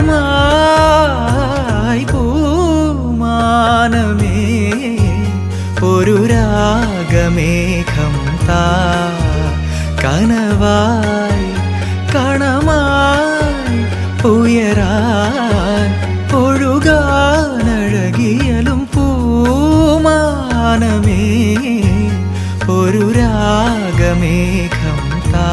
പൂമാനമേ ഒരു രാഗമേഘം താ കനവായി കണമായി ഉയരാൻ ഒഴുകാനഴകിയലും പൂമാനമേ ഒരു രാഗമേഘം താ.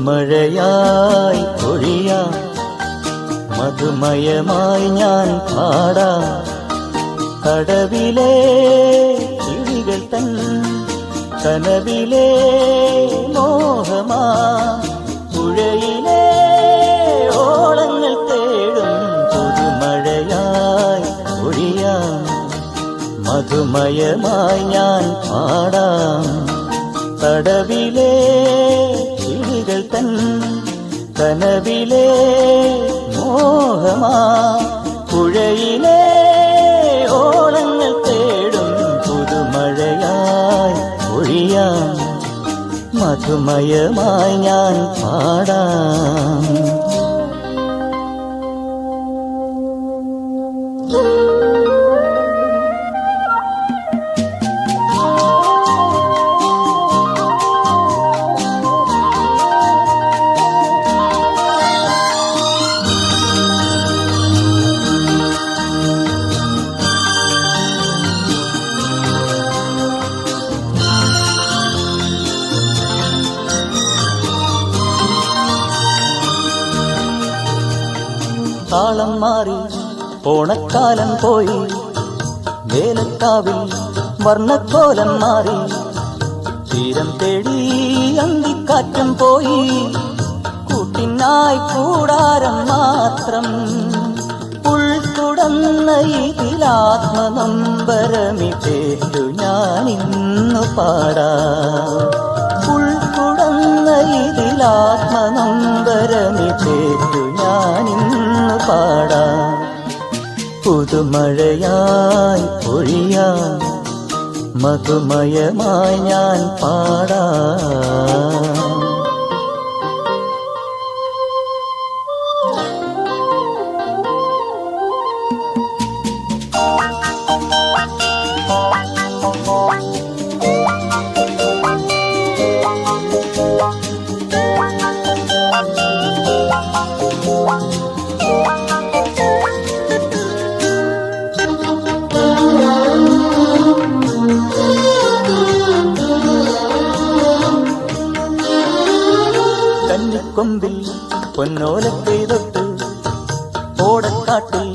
പുതുമഴയായി പൊഴിയാം മധുമയമായി ഞാൻ പാടാം കടവിലെ കിളികൾ തൻ കനവിലെ മോഹമാ പുഴയിലെ ഓളങ്ങൾ തേടും പുതുമഴയായി പൊഴിയാം മധുമയമായി ഞാൻ പാടാം കടവിലെ കിളികൾ തൻ കനവിലെ മോഹമാ പുഴയിലെ ഓളങ്ങൾ തേടും പുതുമഴയായി ഒഴിയാം മധുമയമായി ഞാൻ പാടാം. താളം മാറി ഓണക്കാലം പോയി വേലക്കാവിൽ വർണ്ണക്കോലം മാറി തീരം തേടി അന്തിക്കാറ്റും പോയി കൂട്ടിനായി കൂടാരം മാത്രം ഉൾത്തുടന്ന ഇതിലാത്മനൊമ്പരമിട്ടേറ്റു ഞാനിന്നു പാടാം ഉൾത്തുടന്ന ഇതിലാത്മനൊമ്പരമിട്ടേറ്റു ഞാനിന്നു പാടാം. പുതുമഴയായി പൊഴിയാം മധുമയമായി ഞാൻ പാടാം. കൊമ്പിൽ പൊന്നോലത്തെ തൊട്ട് ഓടക്കാട്ടിൽ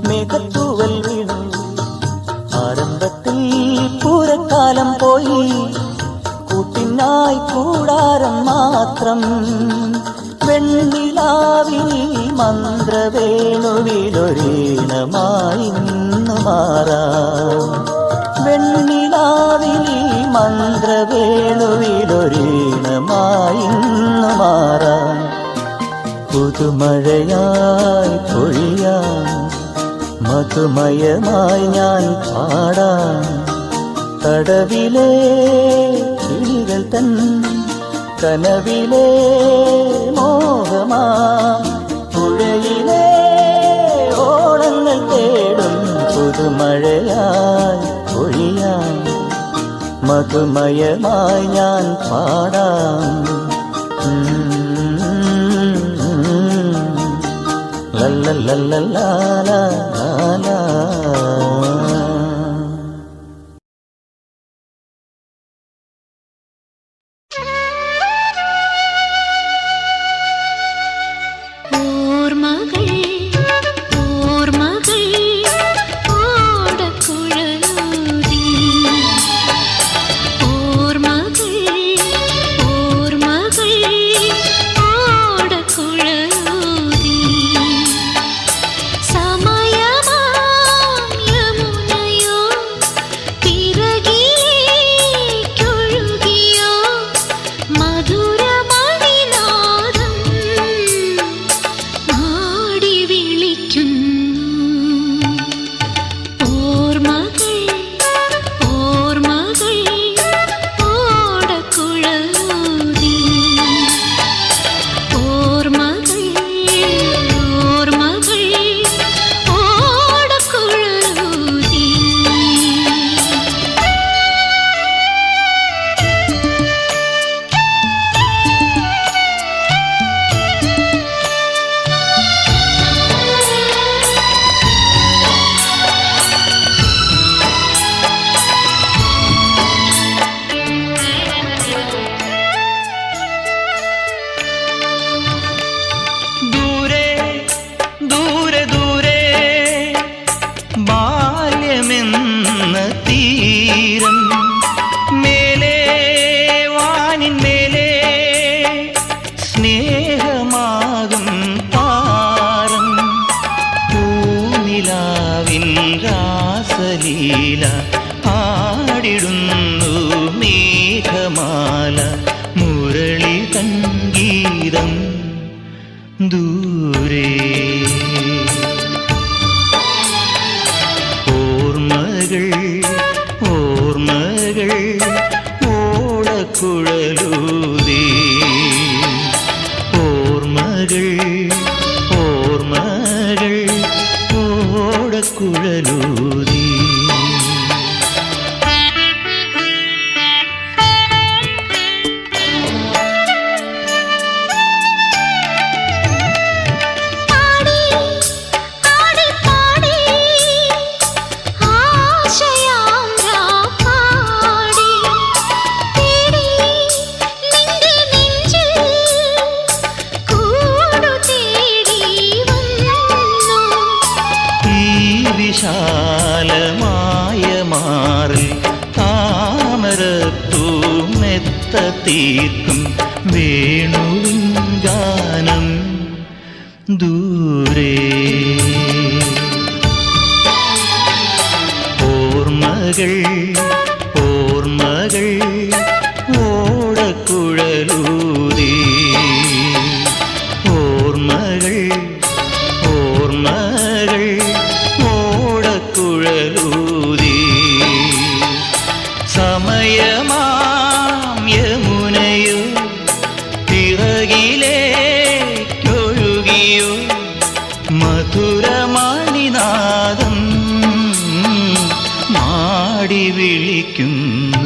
മേഘത്തൂവൽ വീണു ആരംഭത്തിൽ പൂരക്കാലം പോയി കൂട്ടിനായി കൂടാരം മാത്രം വെണ്ണിലാവിൽ മന്ത്രവേണുവിലൊരീണമായി ഇന്നു മാറാം വെണ്ണിലാവിൽ മന്ത്രവേണുവിലൊരീണമായി ഇന്നു മാറാം. പുതുമഴയായി പൊഴിയാം മധുമയമായി ഞാൻ പാടാം കടവിലെ കിളികൾ തൻ കനവിലെ മോഹമാ പുഴയിലെ ഓളങ്ങൾ തേടും പുതുമഴയായി പൊഴി മധുമയമായി ഞാൻ പാടാം. ലല്ലല്ലല്ലലാലാ. ആടിടുന്നു മേഘമാല മുരളി സംഗീതം ദൂരെ. ഓർമ്മകൾ ഓർമ്മകൾ ഓടക്കുഴലൂതി. ഓർമ്മകൾ ഓർമ്മകൾ ഓടക്കുഴലൂതി. വിശാലമായ മാറിൽ താമരത്തൂമെത്ത തീർക്കും വേണുവിൻ ഗാനം ദൂരെ. ഓർമ്മകൾ ഓർമ്മകൾ ഓടക്കുഴലൂതി. ഓർമ്മകൾ ഓർമ്മകൾ ഓടക്കുഴലൂതി. സമയമാം യമുനയോ പിറകിലേക്കൊഴുകിയോ മധുരമണിനാദം മാടി വിളിക്കുന്നു.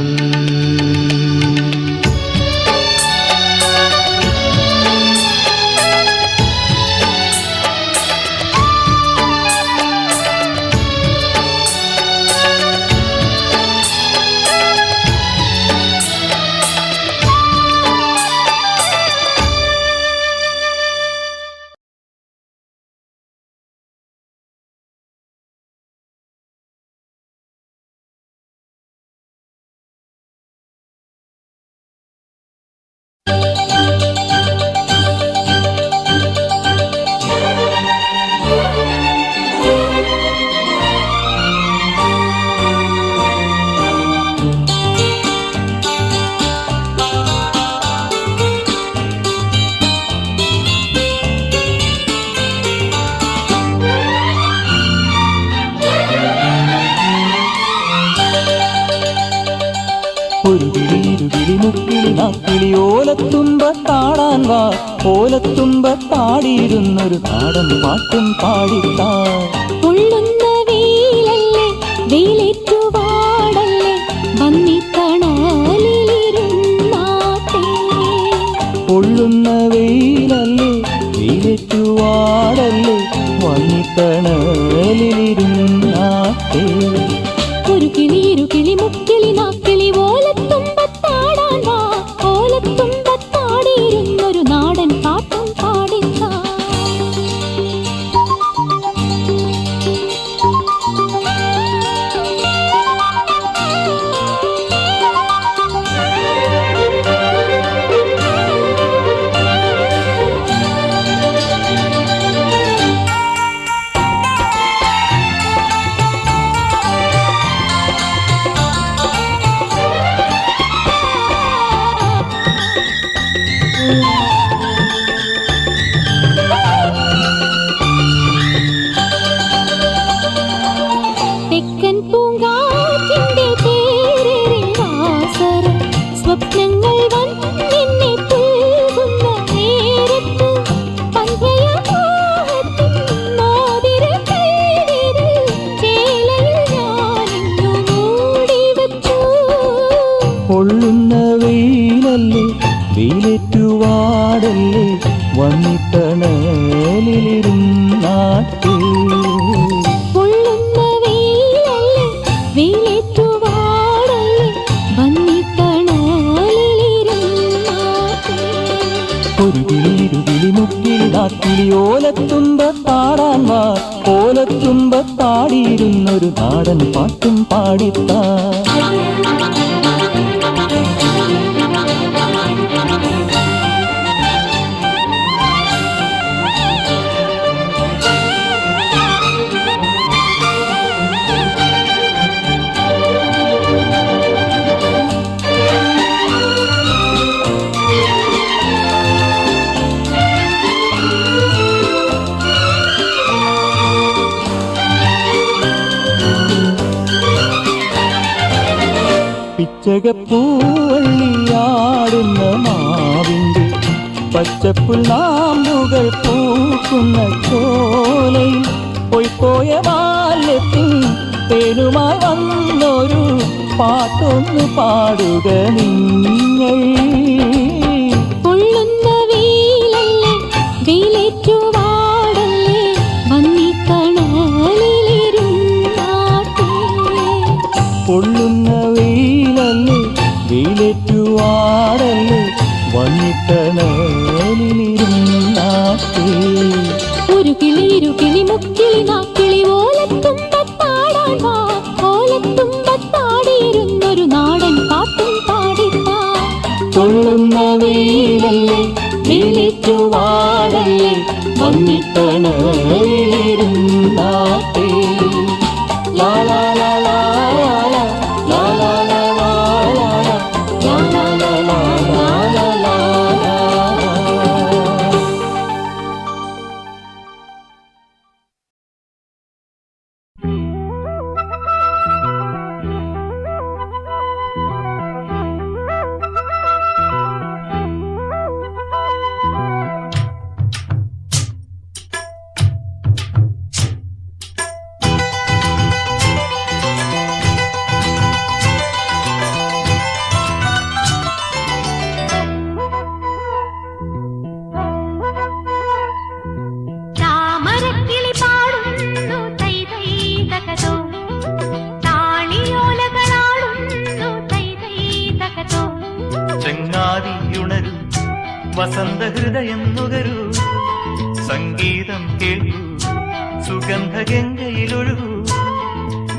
ഓലത്തുമ്പത്താടാൻ വാ, ഓലത്തുമ്പത്താടിയിരുന്നൊരു നാടൻ പാട്ടും പാടിത്താ. പൊള്ളുന്ന വെയിലല്ലേ വെയിലേറ്റു പാടല്ലേ വന്നി കാണാൻ വന്നിത്തണലിരുന്നാട്ടെ. ഒരു കിളി ഇരു കിളി മുക്കിളി നാക്കിളി ഓലത്തുമ്പത്താടാൻ വാ, ഓലത്തുമ്പത്താടിയിരുന്നൊരു നാടൻ പാട്ടും പാടിത്താ. തെക്കൻ പൂങ്കാറ്റിന്റെ തേരേറി വാസര സ്വപ്നങ്ങൾ വന്നെന്നെ പുൽകുന്ന നേരത്ത് പന്ഥയമോഹത്തിൻ മോതിരക്കൈവിരൽ ചേലയിൽ ഞാനിന്നു മൂടിവച്ചു. പൊള്ളുന്ന വെയിലല്ലേ വെയിലേറ്റുവാടല്ലേ വന്നിത്തണലിരുന്നാട്ടെ. പൊള്ളുന്ന വെയിലല്ലേ വെയിലേറ്റുവാടല്ലേ വന്നിത്തണലിരുന്നാട്ടെ. ഒരു കിളി ഇരുകിളി മുക്കിളി നാക്കിളി ഓലത്തുമ്പത്താടാൻ വാ, ഓലത്തുമ്പത്താടിയിരുന്നൊരു നാടൻ പാട്ടും പാടിത്താ. പിച്ചകപ്പൂവള്ളിയാടുന്ന മാവിൻ്റെ പച്ചപ്പുൽനാമ്പുകൾ പൂക്കുന്ന ചോലയിൽ പൊയ്പോയ ബാല്യത്തിൽ തേനുമായി വന്നൊരു പാട്ടൊന്നു പാടുക നിങ്ങൾ. പൊള്ളുന്ന വെയിലല്ലേ വെയിലേറ്റുവാടല്ലേ വന്നിത്തണലിരുന്നാട്ടെ. പൊള്ളുന്ന വെയിലല്ലേ വെയിലേറ്റുവാടല്ലേ വന്നിത്തണലിരുന്നാട്ടെ. ഒരു കിളി ഇരു കിളി മുക്കിളി നാക്കിളി ഓലത്തുമ്പത്താടാൻ വാ, ഓലത്തുമ്പത്താടിയിരുന്നൊരു നാടൻ പാട്ടും പാടിത്താ. പൊള്ളുന്ന വെയിലല്ലേ വെയിലേറ്റുവാടല്ലേ വന്നിത്തണലിരുന്നാട്ടെ. ലാ ലാ ലാ ലാ ലാ ലാ ലാ ലാ ലാ ലാ ലാ ലാ ലാ ലാ ലാ ലാ. താമരക്കിളി പാടുന്നു തൈ തൈ തകതോ, താളിയോലകളാടുന്നു തൈ തൈ തകതോ. ചെങ്ങാതിയുണരൂ വസന്തഹൃദയം നുകരൂ, സംഗീതം കേൾക്കൂ സുഗന്ധഗംഗയിലൊഴുകൂ.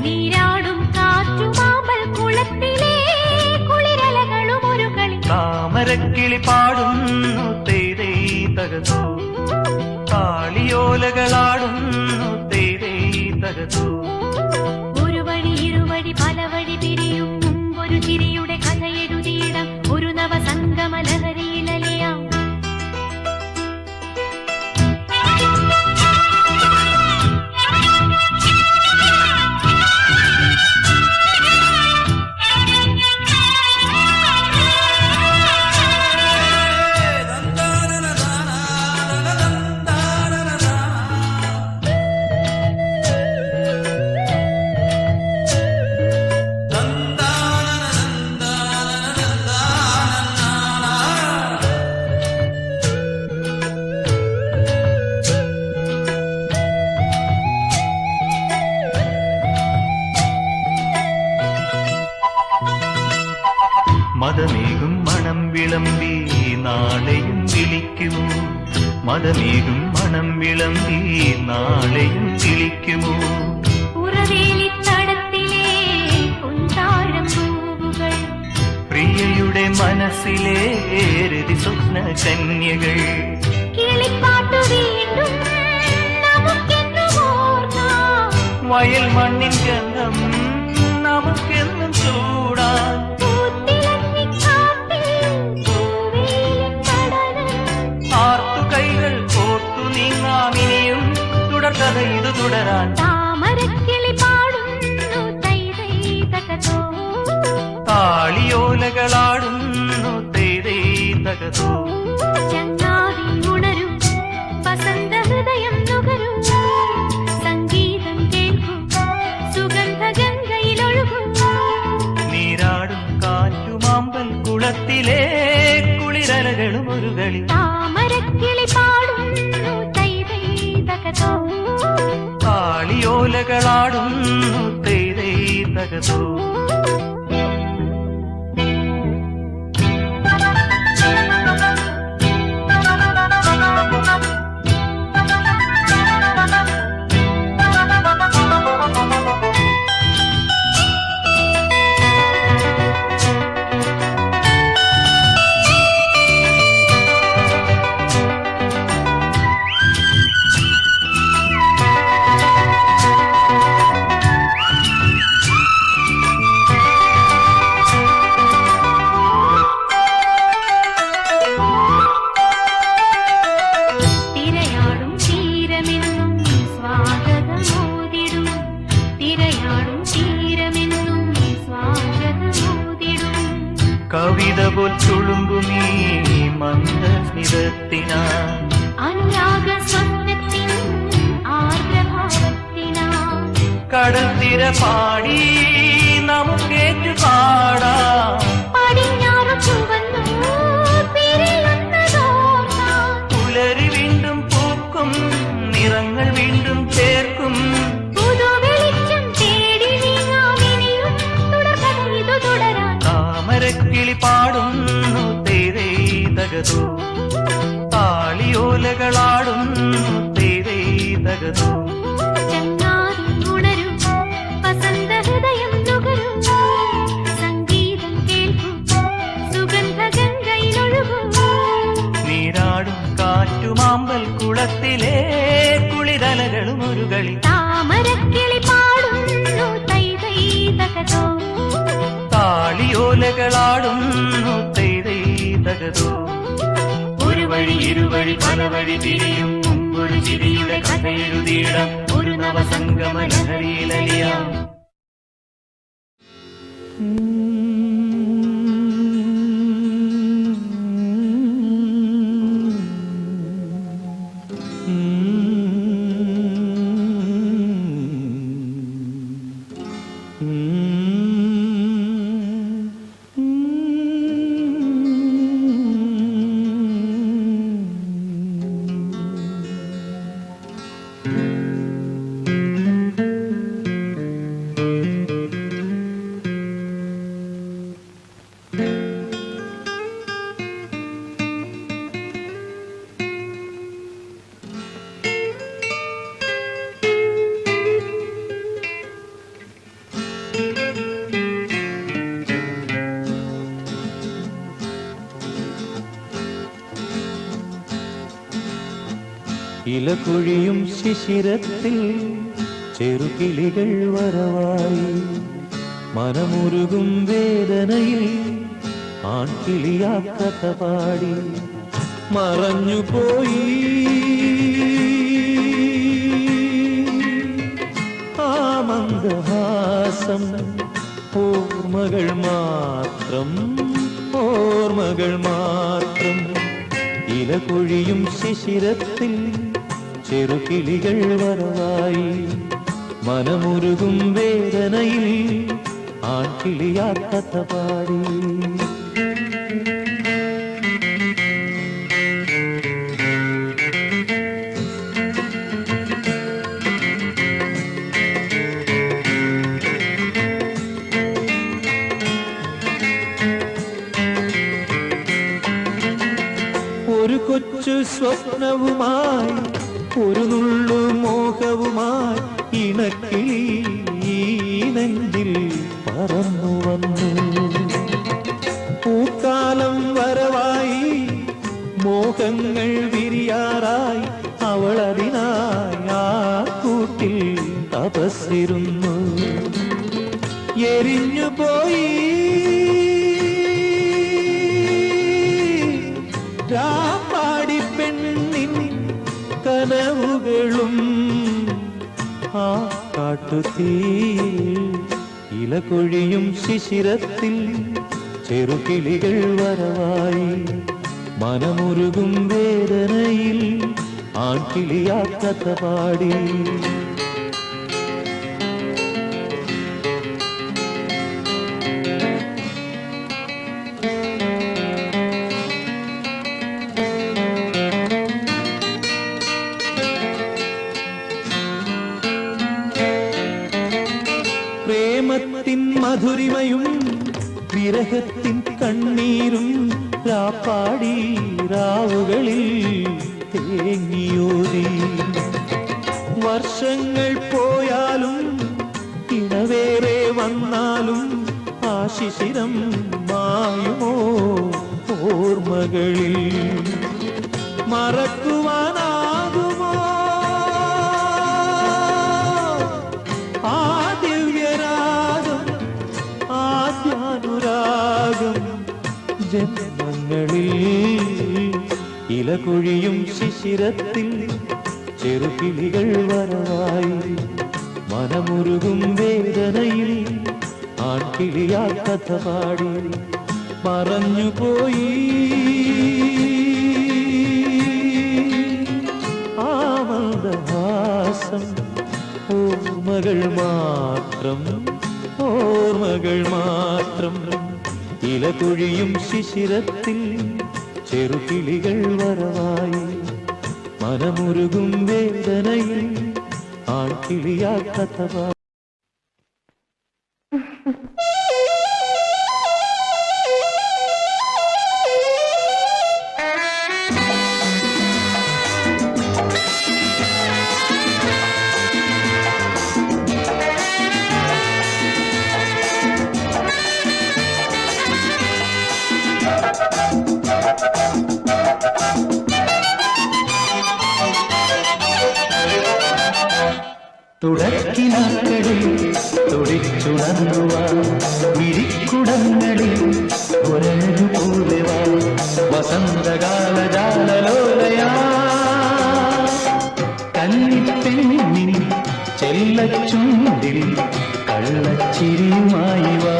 നീരാടും കാറ്റുമാമ്പൽ കുളത്തിലെ കുളിരലകളും ഒരു കളി. താമരക്കിളി പാടുന്നു തേതേ തകതോ, താളിയോലകളാടുന്നു തേതേ തകതോ. ഒരു വഴി ഇരുവഴി പല വഴി പിരിയും മുമ്പൊരു ചിരിയുടെ കഥയെഴുതിയിടാം, ഒരു നവസംഗമ ലഹരിയിലലിയാം. മതമേകും മണം വിളമ്പി നാളെയും വിളിക്കുമോ, മതമേകും മണം വിളമ്പി നാളെയും വിളിക്കുമോ. പ്രിയയുടെ മനസ്സിലെ രതി സ്വപ്ന കന്യകൾ വയൽ മണ്ണിൻ ഗന്ധം നമുക്കെന്നും ചൂടാൻ. ആർത്തു കൈകൾ കോർത്തു നീങ്ങാമിനിയും തുടർക്കഥ ഇത് തുടരാൻ. താളിയോലകളാടുന്നു തേതേ തകതോ. നീരാടും കാറ്റുമാമ്പൽ കുളത്തിലെ കുളിരലകളും ഒരു കളി. താളിയോലകളാടുന്നു തേതേ തകതോ. കവിത പോൽ തുളുമ്പുമീ മന്ദസ്മിതത്തിനാ. കടൽ തിര പാടി നമുക്കേറ്റു പാടാം. പുലരി വീണ്ടും പൂക്കും, നിറങ്ങൾ വീണ്ടും ചേർക്കും. താമരക്കിളി പാടുന്നു തേതേ തകതോ. താളിയോലകളാടുന്നു തേതേ തകതോ. നീരാടും കാറ്റുമാമ്പൽ കുളത്തിലെ കുളിരലകളും ഒരു കളി. താളിയോലകളാടുന്നു തേതേ തകതോ. ഒരു വഴി ഇരുവഴി പല വഴി തിരിയും മുമ്പൊരു ചിരിയുടെ കഥയെഴുതിയിടാം. ഒരു നവസംഗമ ലഹരിയിലലിയാം. ഇലകൊഴിയും ശിശിരത്തിൽ ചെറുകിളികൾ വരവായി. മനമുരുകും വേദനയിൽ ആൺകിളിയാ കഥ പാടി മറഞ്ഞുപോയി. ആ മന്ദഹാസം ഓർമ്മകൾ മാത്രം, ഓർമ്മകൾ മാത്രം. ഇലകൊഴിയും ശിശിരത്തിൽ ചെറുകിളികൾ വരവായി. മനമുരുകും വേദനയിൽ ആൺകിളിയാ കഥ പാടി. ഒരു കൊച്ചു സ്വപ്നവുമായി ഒരു നുള്ളു മോഹവുമായി ഇണക്കിളി ഈ നെഞ്ചിൽ പറന്നു വന്നു. പൂക്കാലം വരവായി മോഹങ്ങൾ വിരിയാറായി അവളതിനായി ആ കൂട്ടിൽ തപസ്സിരുന്നു. എരിഞ്ഞു പോയി രാപ്പാടി പെണ്ണിൻ കനവുകളും ആ കാട്ടുതീ ഇല കൊഴിയും ശിശിരത്തിൽ ചെറുകിളികൾ വരവായി മനമുരുകും വേദനയിൽ ആൺകിളിയാ കഥ പാടി. പ്രേമത്തിൻ മധുരിമയും വിരഹത്തിൻ കണ്ണീരും രാപ്പാടി രാവുകളിൽ തേങ്ങിയോതി. വർഷങ്ങൾ പോയാലും ഇണവേറെ വന്നാലും ആ ശിശിരം മായുമോ ഓർമ്മകളിൽ? മറക്കുവാനാകുമോ ആ ദിവ്യരാഗം ആദ്യാനുരാഗം? ജന്മങ്ങളിൽ ഇല കൊഴിയും ശിശിരത്തിൽ ചെറുകിളികൾ വരവായി മനമുരുകും വേദനയിൽ ആൺകിളിയാ കഥ പാടി മറഞ്ഞുപോയി ആ മന്ദഹാസം. ഓർമ്മകൾ മാത്രം ഓർമ്മകൾ മാത്രം ഇല കൊഴിയും ശിശിരത്തിൽ ചെറുകിളികൾ വരവായി മനമുരുകും വേദനയിൽ ആൺകിളിയാ കഥ പാടി. തുടക്കിനാക്കളിൽ തുടിച്ചുണർന്നുവാ വിരിക്കുടങ്ങളിൽ ഒരഴകു പോലെവാ വസന്തകാല ജാലലോലയാ കന്നിപ്പെണ്ണിൻ ചെല്ലച്ചുണ്ടിൽ കള്ളച്ചിരിയുമായി വാ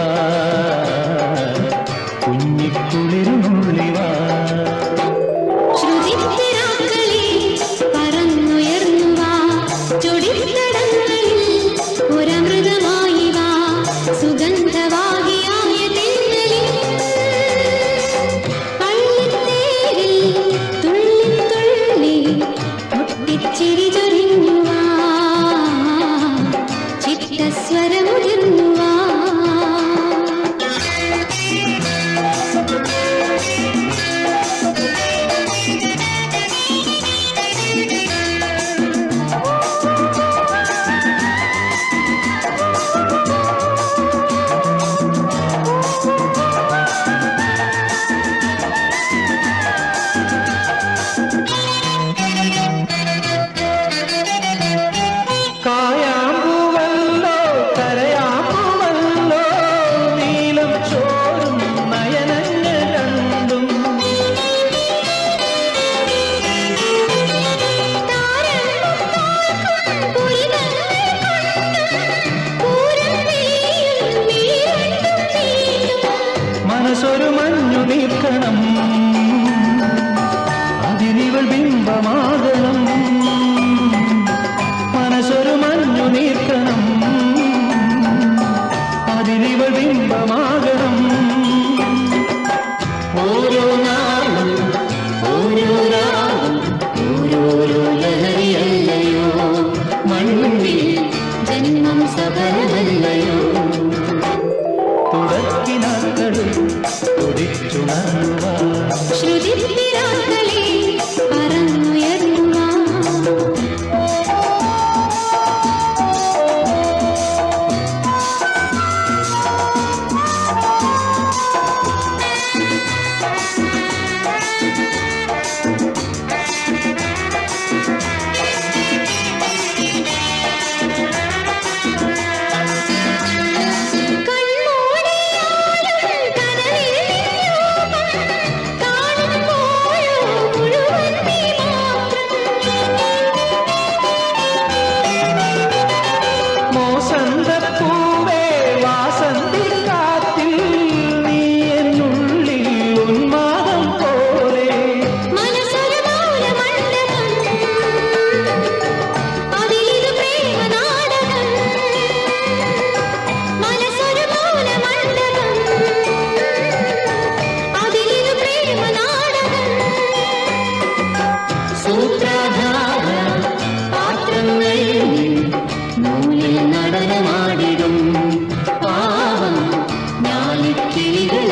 കുഞ്ഞിക്കുളിരുന്നുള്ളിവാ. ചിത്തസ്വരമുതിർന്നുവാ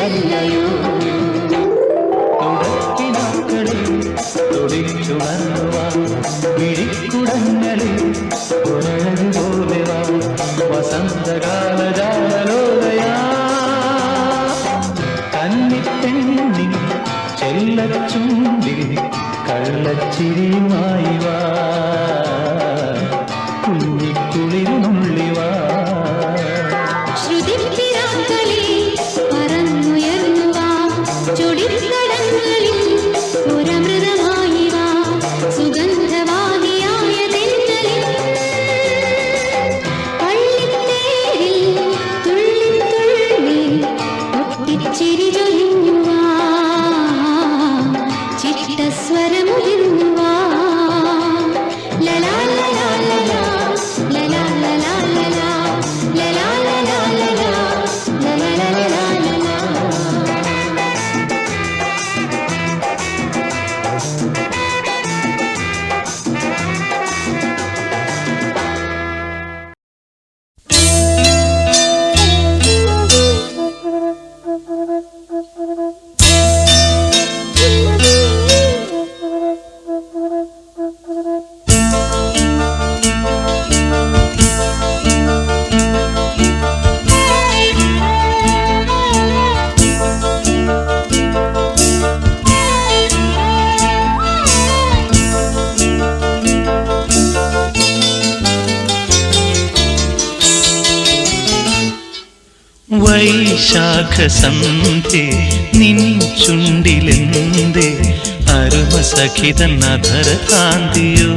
അല്ലയോ തുടക്കിനാക്കളിൽ തുടിച്ചുണർന്നുവാ മിഴിക്കുടങ്ങളിൽ ഒരഴകു പോലെ വാ വസന്തകാല ജാലലോലയാ കന്നിപ്പെണ്ണിൻ ചെല്ലച്ചുണ്ടിൽ കള്ളച്ചിരിയുമായി വാ കുഞ്ഞിക്കുളിരുന്നുള്ളി വാ ശ്രുതിപ്പിരാക്കളിൽ പറന്നുയർന്നു വാ ചുടിക്കടങ്ങളിൽ ഒരമൃതമായി വാ സുഗന്ധവാഹിയായ തെന്നലിൽ പള്ളിത്തേരിൽ തുള്ളി തുള്ളി ഒട്ടിച്ചിരി ചൊരിഞ്ഞു വാ ചിട്ടസ്വരമുതിർന്നു വാ ലലാ ലലാ ലലാ ലലാ ലലാ ലലാ ലലാ ലലാ ലലാ ലലാ ലലാ ലലാ. വൈശാഖസന്ധ്യേ നിൻ ചുണ്ടിലെന്തേ അരുമസഖിതൻ അധര കാന്തിയോ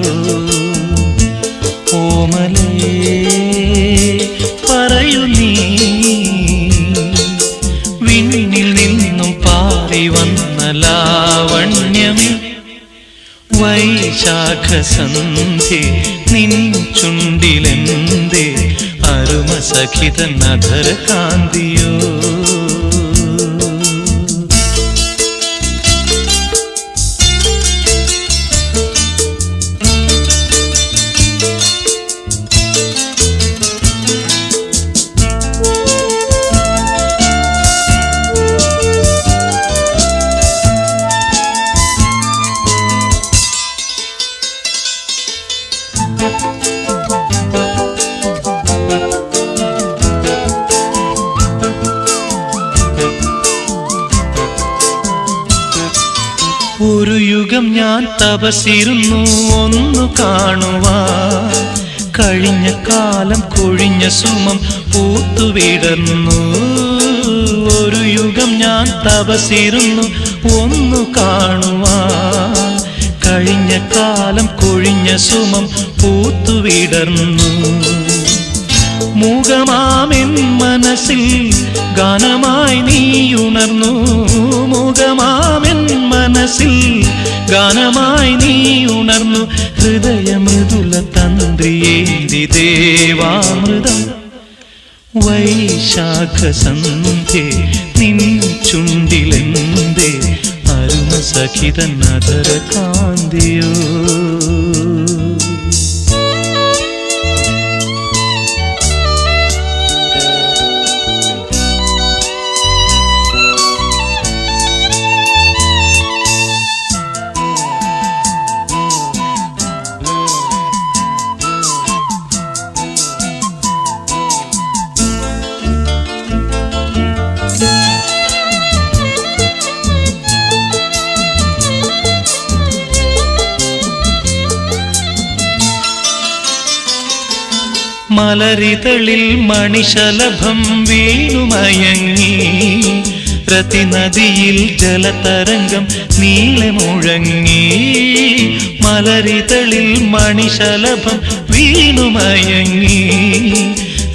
ഓമലേ പറയൂ നീ വിണ്ണിൽ നിന്നും പാറി വന്ന ലാവണ്യമേ വൈശാഖസന്ധ്യേ നിൻ ചുണ്ടിലെന്തേ അരുമസഖിതൻ അധര കാന്തിയോ ഒരു യുഗം ഞാൻ തപസിരുന്നു ഒന്നു കാണുവാൻ കഴിഞ്ഞ കാലം കൊഴിഞ്ഞ സുമം പൂത്തുവിടർന്നു ഒരു യുഗം ഞാൻ തപസിരുന്നു ഒന്നു കാണുവാൻ കഴിഞ്ഞ കാലം കൊഴിഞ്ഞ സുമം പൂത്തുവിടർന്നു മൂകമാമെൻ മനസ്സിൽ ഗാനമായി നീ ഉണർന്നു മൂകമാമെൻ മനസ്സിൽ ഗാനമായി നീ ഉണർന്നു ഹൃദയമൃദുല തന്ത്രിയേന്തി ദേവാമൃതം വൈശാഖസന്ധ്യേ നിൻ ചുണ്ടിലെന്തേ അരുമസഖിതൻ അധര കാന്തിയോ മലരിതളിൽ മണിശലഭം വീണുമയങ്ങി രതിനദിയിൽ ജലതരംഗം നീളെ മുഴങ്ങി മലരിതളിൽ മണിശലഭം വീണുമയങ്ങി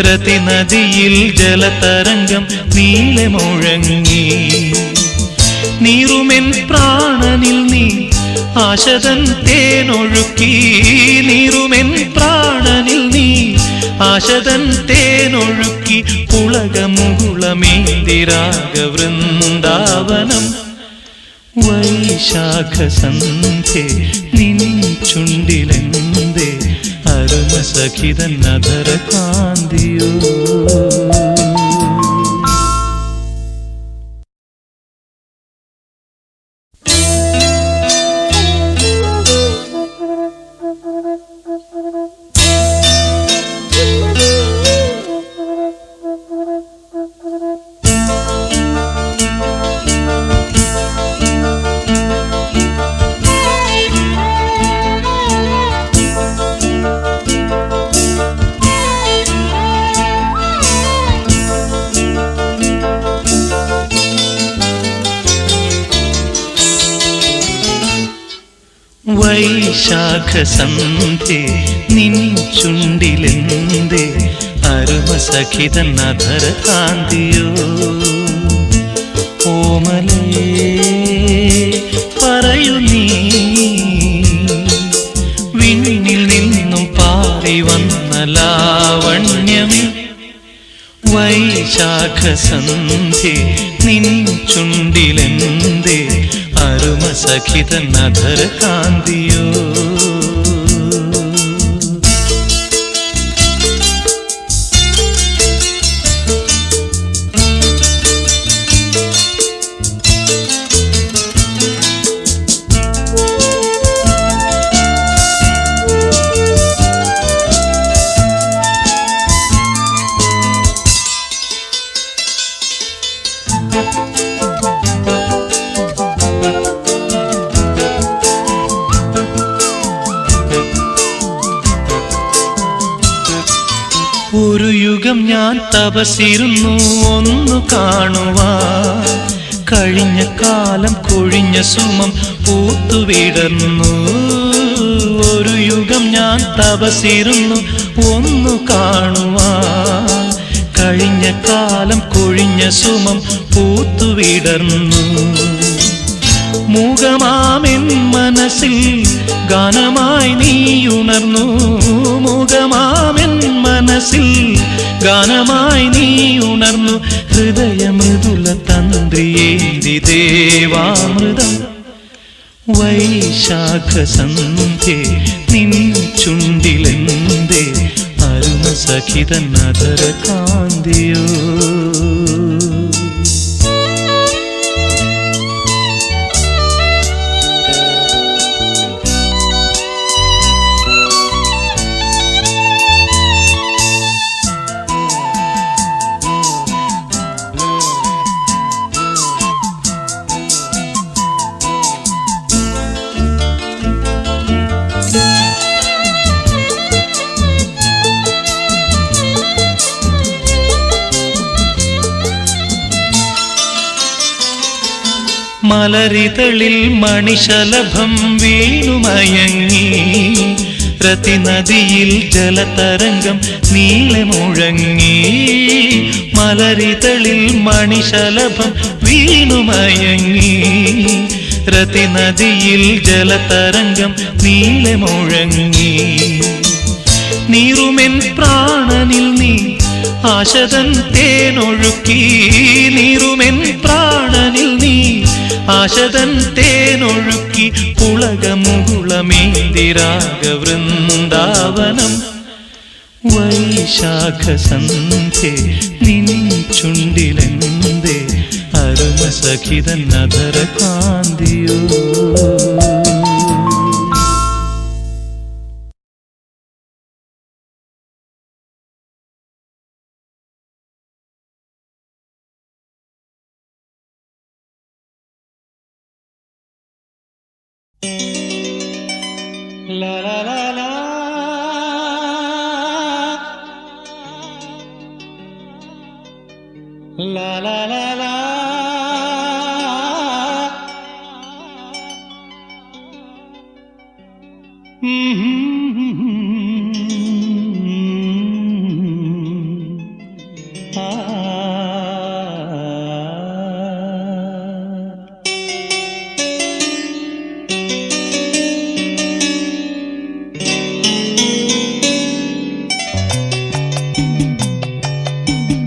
രതിനദിയിൽ ജലതരംഗം നീളെ മുഴങ്ങി നീറുമെൻ പ്രാണനിൽ നീ ആശതൻ തേനൊഴുക്കി നീറുമെൻ പ്രാണനിൽ നീ ആശതൻ തേനൊഴുക്കി പുളകമുകുളമേന്തിരാഗവൃന്ദാവനം വൈശാഖസന്ധ്യേ നിൻ ചുണ്ടിലെന്തേ അരുമസഖിതൻ അധര കാന്തിയോ വൈശാഖ സന്ധ്യേ നിൻ ചുണ്ടിലെന്തേ അരുമ സഖിതൻ അധര കാന്തിയോ ഓമലേ പറയൂ നീ വിണ്ണിൽ നിന്നും പാറി വന്ന ലാവണ്യമേ വൈശാഖ സന്ധ്യേ നിൻ ചുണ്ടിലെന്തേ അരുമ സഖിതൻ അധര കാന്തിയോ ഒരു യുഗം ഞാൻ തപസിരുന്നു ഒന്നു കാണുവാൻ കഴിഞ്ഞ കാലം കൊഴിഞ്ഞ സുമം പൂത്തുവിടർന്നു ഒരു യുഗം ഞാൻ തപസിരുന്നു ഒന്നു കാണുവാൻ കഴിഞ്ഞ കാലം കൊഴിഞ്ഞ സുമം പൂത്തുവിടർന്നു മൂകമാമെൻ മനസ്സിൽ ഗാനമായി നീ ഉണർന്നു മൂകമാമെൻ മനസ്സിൽ ഗാനമായി നീ ഉണർന്നു ഹൃദയമൃദുല തന്ത്രിയേന്തി ദേവാമൃതം വൈശാഖ സന്ധ്യേ നിൻ ചുണ്ടിലെന്തേ അരുണ സഖിതൻ അധര കാന്തിയോ മലരിതളിൽ മണിശലഭം വീണുമയങ്ങി പ്രതിനദിയിൽ ജലതരംഗം നീളെ മുഴങ്ങി മലരിതളിൽ മണിശലഭം വീണുമയങ്ങി പ്രതിനദിയിൽ ജലതരംഗം നീളെ മുഴങ്ങി നീറുമെൻ പ്രാണനിൽ നീ ആശതൻ തേനൊഴുക്കി നീറുമെൻ പ്രാണനിൽ നീ ആശതൻ തേനൊഴുക്കി പുളകമുകുളമേന്തിരാഗവൃന്ദാവനം വൈശാഖ സന്ധ്യേ നിൻ ചുണ്ടിലെന്തേ അരുമ സഖിതൻ അധര കാന്തിയോ La la la la la la la la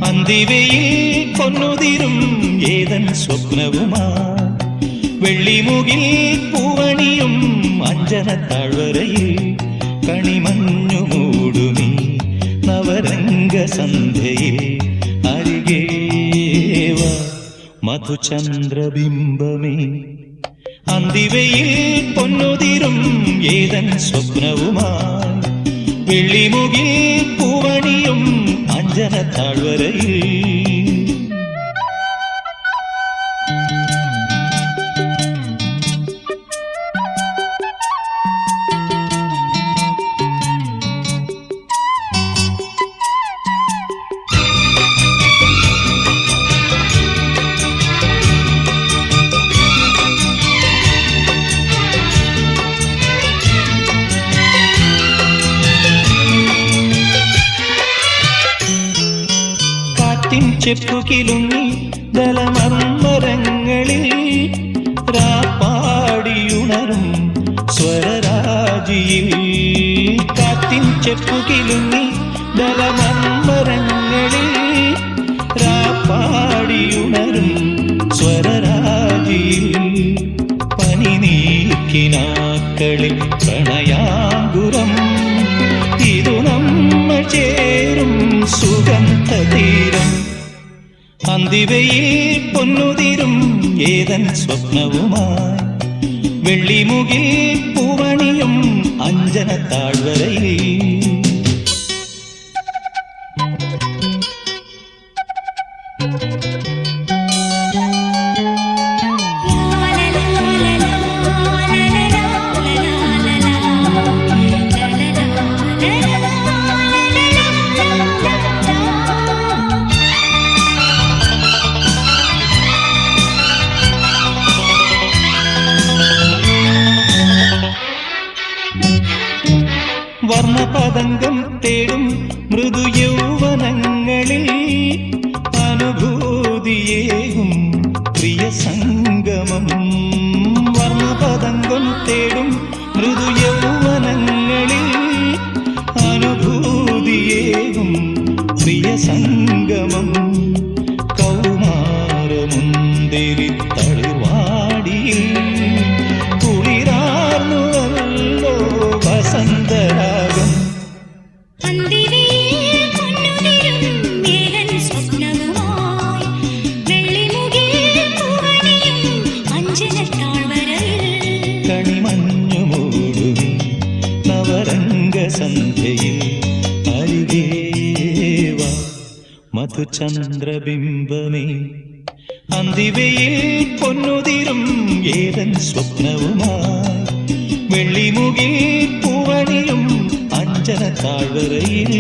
അന്തിവയിൽ പൊന്നുതിരും ഏതൻ സ്വപ്നവുമാ വെള്ളിമുകിൽ പൂവണിയും അഞ്ജന താഴ്വരയിൽ കണിമഞ്ഞു മൂടുമീ നവരംഗ സന്ധ്യയിൽ അരികേവ മധുചന്ദ്രബിംബമേ അന്തിവയിൽ പൊന്നുതിരും ഏതൻ സ്വപ്നവുമായി വെള്ളിമുകിൽ പൂവണിയും അഞ്ജന താഴ്വരയിൽ ചെപ്പുകിലുങ്ങി ദലമർമരങ്ങളിൽ രാപ്പാടിയുണരും സ്വരരാജിയിൽ കാറ്റിൻ ചെപ്പുകിലുങ്ങി ദലമർമരങ്ങളിൽ രാപ്പാടിയുണരും സ്വരരാജിയിൽ പനിനീക്കിനാക്കളിൽ പ്രണയാങ്കുരം ഇതു നമ്മൾ ചേരും സുഗന്ധതീരം അന്തിവയിൽ പൊന്നുതിരും ഏതൻ സ്വപ്നവുമായി വെള്ളിമുകിൽ പൂവണിയും അഞ്ജന താഴ്വരയിൽ വർണ്ണപതംഗം തേടും മൃദു യൗവനങ്ങളിൽ അനുഭൂതിയേകും പ്രിയ സംഗമം വർണ്ണപതംഗം തേടും മൃദു യൗവനങ്ങളിൽ അനുഭൂതിയേകും പ്രിയ സംഗമം കൗമാരമുന്തിരി തളിർവാടിയിൽ കുളിരാർന്നുവല്ലോ വസന്തരാഗം കണിമഞ്ഞുമൂടുമി നവരംഗസന്ധ്യയിൽ അരികേവ മധുചന്ദ്രബിംബമേ അന്തിവയിൽ പൊന്നുതിരും ഏതൻ സ്വപ്നവുമായി വെള്ളിമുകിൽ പൂവണിയും അഞ്ജന താഴ്വരയിൽ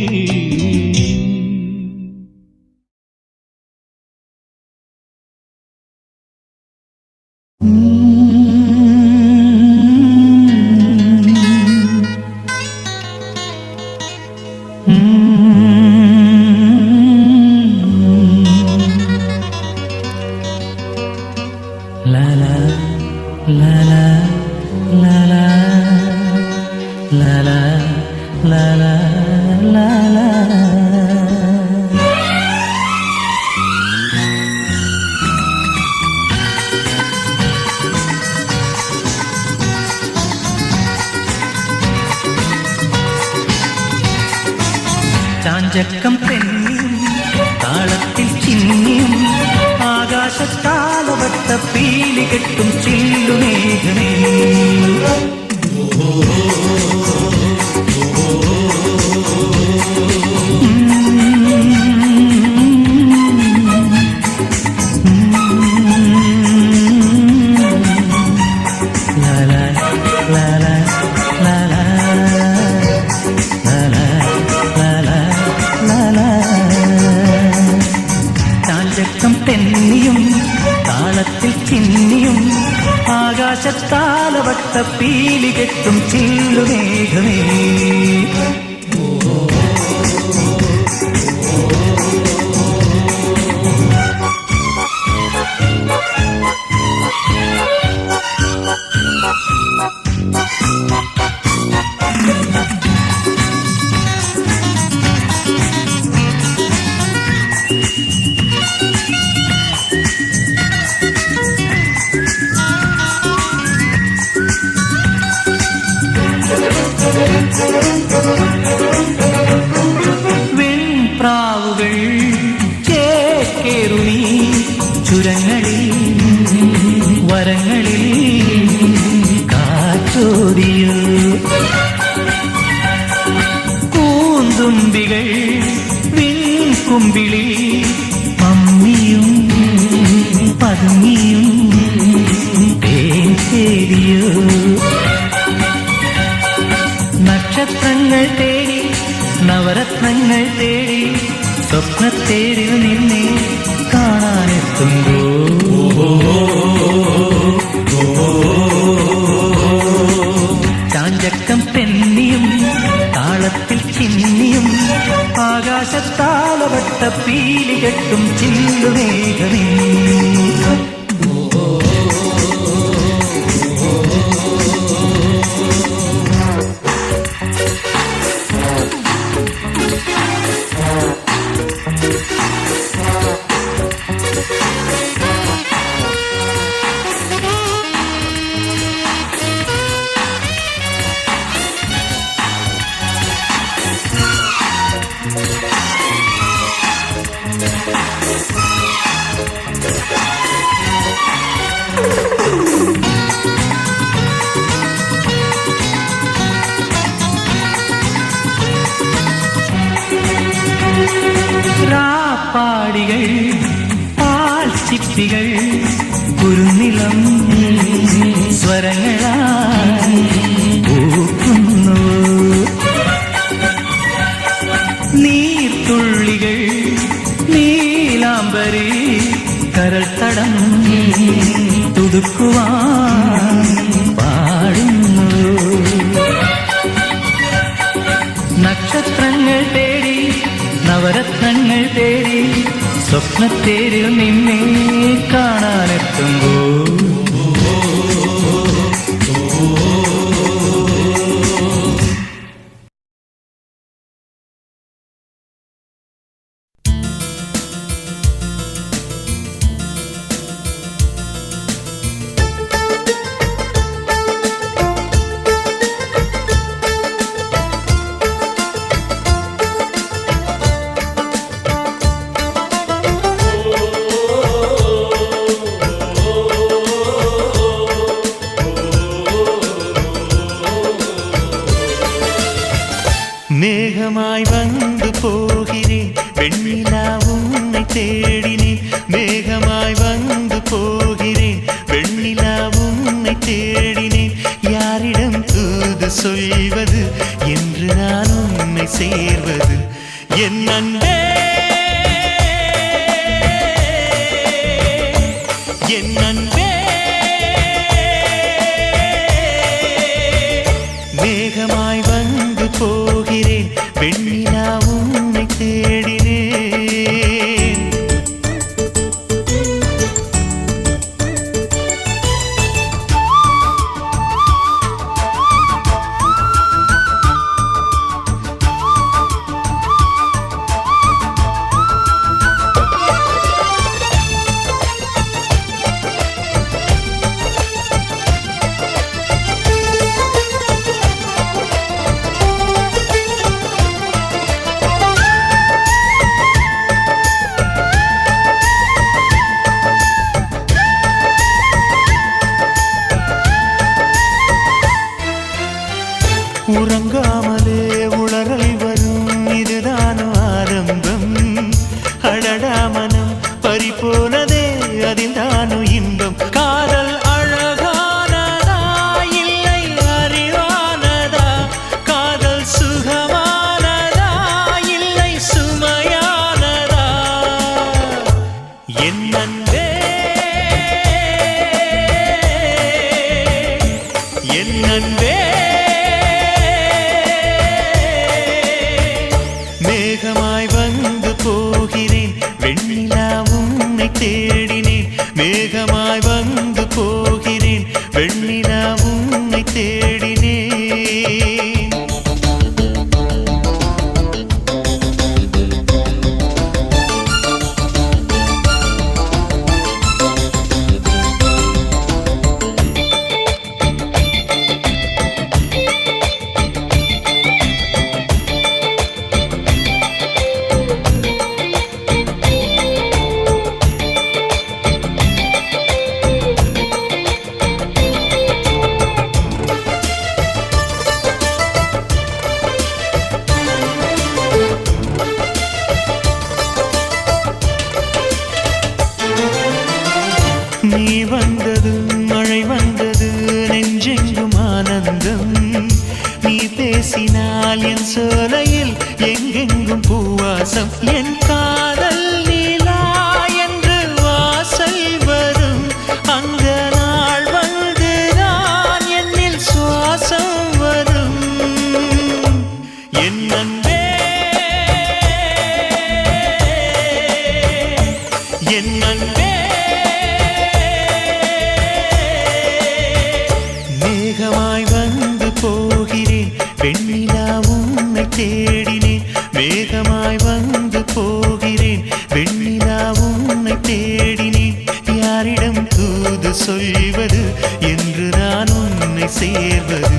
La la la la la la la la la la la la ചാഞ്ചക്കം തെന്നിയും താളത്തിൽ ചിന്നിയും ആകാശത്താലവട്ട പീലി കെട്ടും ചില്ലുമേഘമേ ചാഞ്ചക്കം തെന്നിയും താളത്തിൽ ചിന്നിയും ആകാശത്താലവട്ട പീലി കെട്ടും ചില്ലുമേഘമേ വെൺപ്രാവുകൾ ചേക്കേറുമീ ചുരങ്ങളിൽ വരങ്ങളിൽ കാറ്റോടിയോ കൂന്തുമ്പികൾ വിൺകുമ്പിളിൽ പമ്മിയും പതുങ്ങിയും തേൻ തേടിയോ നക്ഷത്രങ്ങൾ തേടി നവരത്നങ്ങൾ തേടി സ്വപ്നത്തേരിൽ നിന്നെ കാണാനെത്തുമ്പോ ചാഞ്ചക്കം തെന്നിയും താളത്തിൽ ചിന്നിയും ആകാശത്താലവട്ട പീലി കെട്ടും ചില്ല കുരുനിളം സ്വരങ്ങളായി പൂക്കുന്നു. നീർത്തുള്ളികൾ നീലാംബരി കരൾ തടം തുടുക്കുവാൻ പാടുന്നു. നക്ഷത്രങ്ങൾ തേടി നവരത്നങ്ങൾ തേടി സ്വപ്നത്തേരിൽ നിന്നെ കാണാനെത്തുമ്പോൾ மேகமாய் வந்து போகிறேன் வெண்ணிலா உன்னை தேடினேன். மேகமாய் வந்து போகிறேன் வெண்ணிலா உன்னை தேடினேன். யாரிடம் தூது சொல்வது என்று நான் உன்னை சேர்வது என் அன்பே என் அன்பே. மேகமாய் வந்து போகிறேன் வெண்ணிலா உன்னை தேடினேன். உறங்காமலே உளறல் வரும் இதுதான் ஆரம்பம். அடடா மனம் பறிபோனதே அதில் தானும் இன்பம். காதல் அழகானதா இல்லை அறிவானதா? காதல் சுகமானதா இல்லை சுமையானதா? என் அன்பே என் அன்பே. மேகமாய் வந்து போகிறேன் வெண்ணிலா உன்னை தேடினேன். மேகமாய் வந்து போகிறேன் வெண்ணிலா உன்னை தேடினேன். நீ வந்தது மழை வந்தது நெஞ்செங்கும் ஆனந்தம். நீ பேசினால் என் சோலையில் எங்கெங்கும் பூவாசம். என் காதல் நீலா என்று வாசல் வரும் அந்த நாள் வந்துதான் என்னில் சுவாசம் வரும். என் அன்பே என் அன்பே. மேகமாய் வந்து போகிறேன் வெண்ணிலா உன்னை தேடினேன். மேகமாய் வந்து போகிறேன் வெண்ணிலா உன்னை தேடினேன். யாரிடம் தூது சொல்வது என்று நான் உன்னை சேர்வது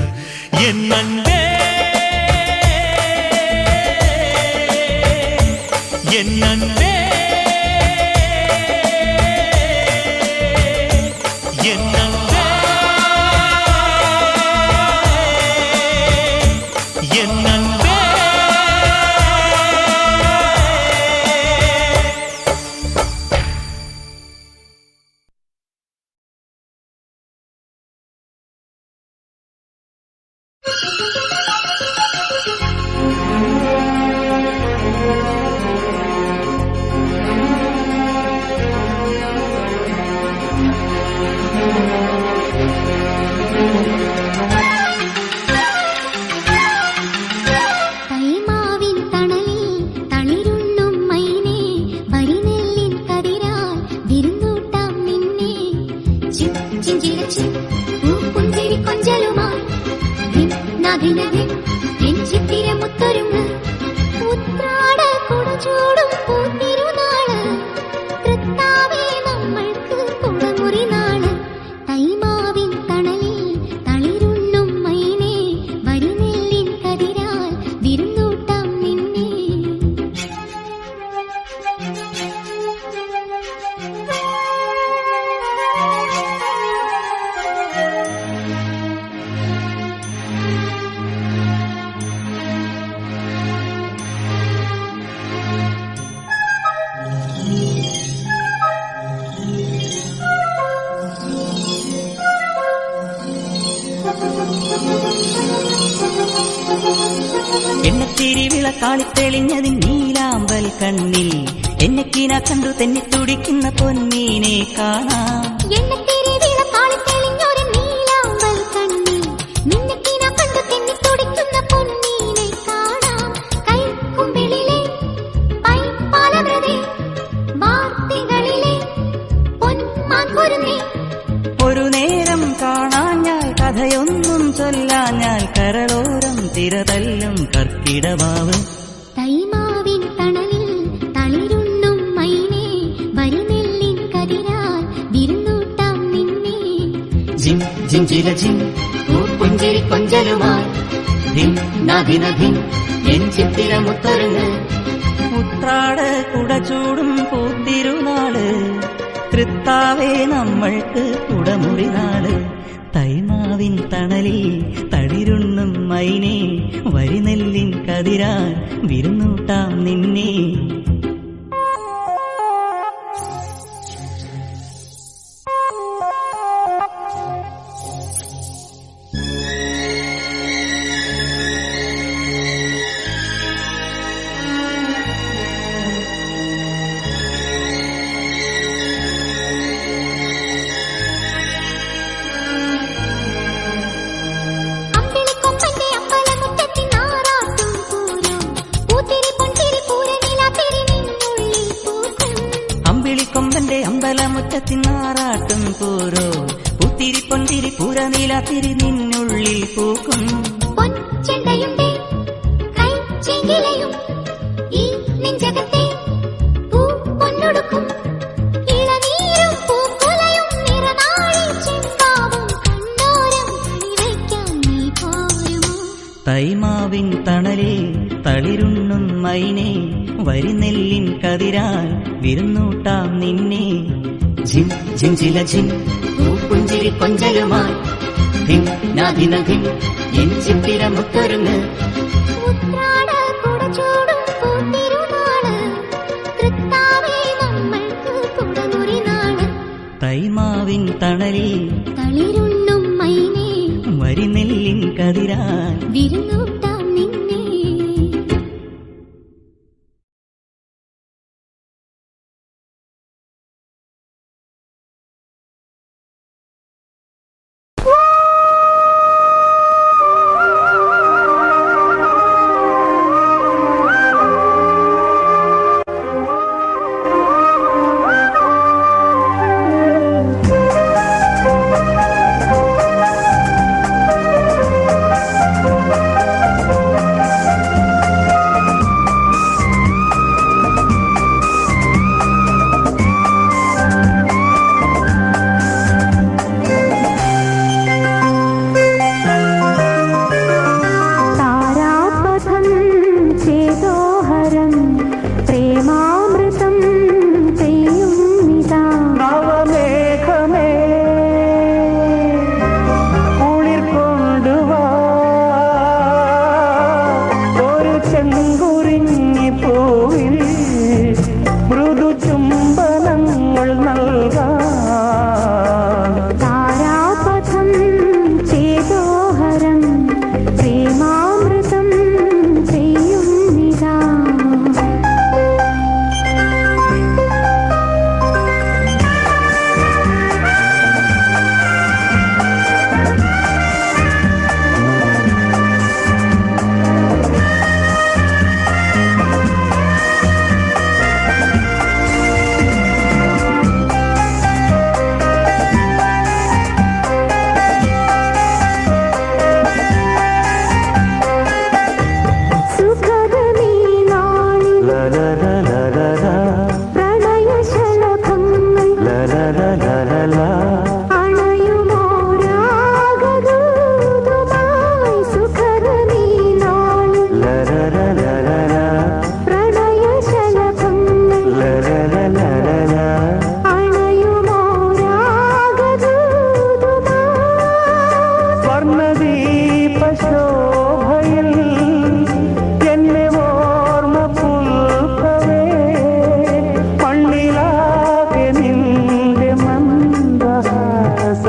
என் அன்பே என் அன்பே. என் அன்பே என் அன்பே. ചിഞ്ചിലച്ചി പുഞ്ചിരി കൊഞ്ചലുമായി നദിനദിൻ എൻ ചിത്തിര മുത്തൊരുങ്ങ് ഉത്രാട കുടചൂടും പൂത്തിരുനാള് തൃത്താവേ നമ്മൾക്ക് കുടമുറി നാള് തൈമാവിൻ തണലിൽ തളിരുണ്ണും മൈനേ വരുന്നെല്ലിൻ കതിരാൽ വിരുന്നൂട്ടാം നിന്നെ. എണ്ണത്തിരി വിളക്കാളി തെളിഞ്ഞതിൻ നീലാമ്പൽ കണ്ണിൽ എന്നെക്കീന കണ്ടു തെന്നി തുടിക്കുന്ന പൊന്നീനെ കാണാം. ഒരു നേരം കാണാഞ്ഞാൽ കഥയൊന്നും ചൊല്ലാഞ്ഞാൽ കരളോരം തിരതല്ലും കർക്കിടവാവ് തൈമാവിൻ തണലിൽ തളിരുണ്ണും മൈനേ വരുന്നെല്ലിൻ കതിരാൽ വിരുന്നൂട്ടാം നിന്നെ. ജിം ജിം ജില ജിം പുഞ്ചിരി കൊഞ്ചലുമായി ധിം നദിനധിം എൻ ചിത്തിര മുത്തൊരുങ്ങ് ഉത്രാട് കുടചൂടും പൂത്തിരുനാള് തൃത്താവേ നമ്മൾക്ക് കുടമുറി നാള് തൈമാവിൻ തണലിൽ തളിരുണ്ണും മൈനേ വരിനെല്ലിൻ കതിരാൽ വിരുന്നൂട്ടാം നിന്നെ. അമ്പിളിക്കൊമ്പന്റെ അമ്പലമുറ്റത്തിനാറാട്ടും പൂരോ പുത്തിരി പൊന്തിരി പൂരനീലാത്തിരി നിന്നുള്ളിൽ പൂക്കും. തൈമാവിൻ തണലിൽ തളിരുണ്ണും മൈനേ വരിനെല്ലിൻ കതിരാൽ വിരുന്നൂട്ടാം നിന്നെ. ജിം ജിം ജില ജിം പുഞ്ചിരി കൊഞ്ചലുമായി ധിം നദിനധിം എൻ ചിത്തിര മുത്തൊരുങ്ങ് ഉത്രാട കുടചൂടും പൂത്തിരുനാള് തൃത്താവേ നമ്മൾക്ക് കുടമുറി നാള് തൈമാവിൻ തണലിൽ തളിരുണ്ണും മൈനേ വരിനെല്ലിൻ കതിരാൽ വിരുന്നൂട്ടാം നിന്നെ.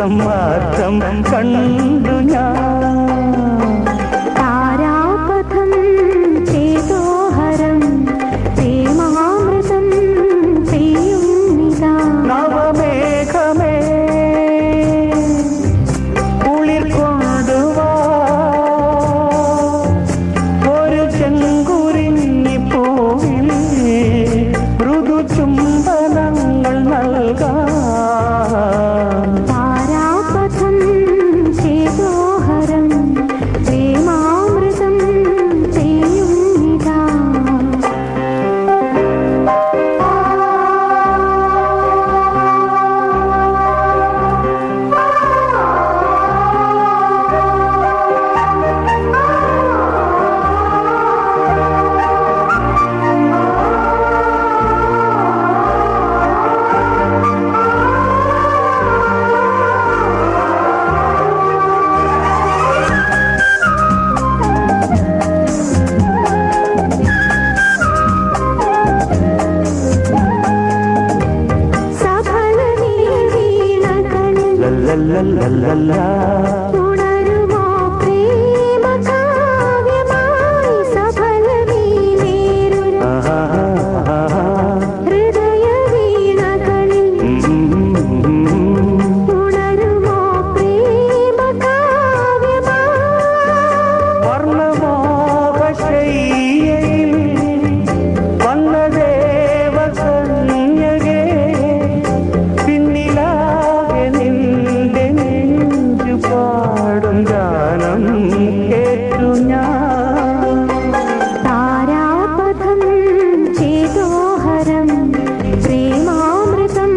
ദിവസം മാറ്റം കണ്ടു ഞാൻ. താരാപഥം ചേതോഹരം പ്രേമാമൃതം പെയ്യുന്നിതാ. നവമേഘമേ കുളിർ കൊണ്ടുവാ, ഒരു ചെങ്കുരിഞ്ഞി പൂവിൽ മൃദു ചുംബനങ്ങൾ നൽകാം. താരാപഥം ചേതോഹരം പ്രേമാമൃതം പെയ്യുന്നിതാ. ഉണരുമോ പ്രേമകാവ്യമായി സഫലമീലേറും ഹൃദയവീണകളിൽ. ഉണരുമോ പ്രേമകാവ്യമായി വർണ്ണമോഹശയ്യയിൽ വന്നദേവകന്യകേ, പിന്നിലാകെ നിന്റെ നെഞ്ചു പാടും ഗാനം കേട്ടു ഞാൻ. താരാപഥം ചേതോഹരം പ്രേമാമൃതം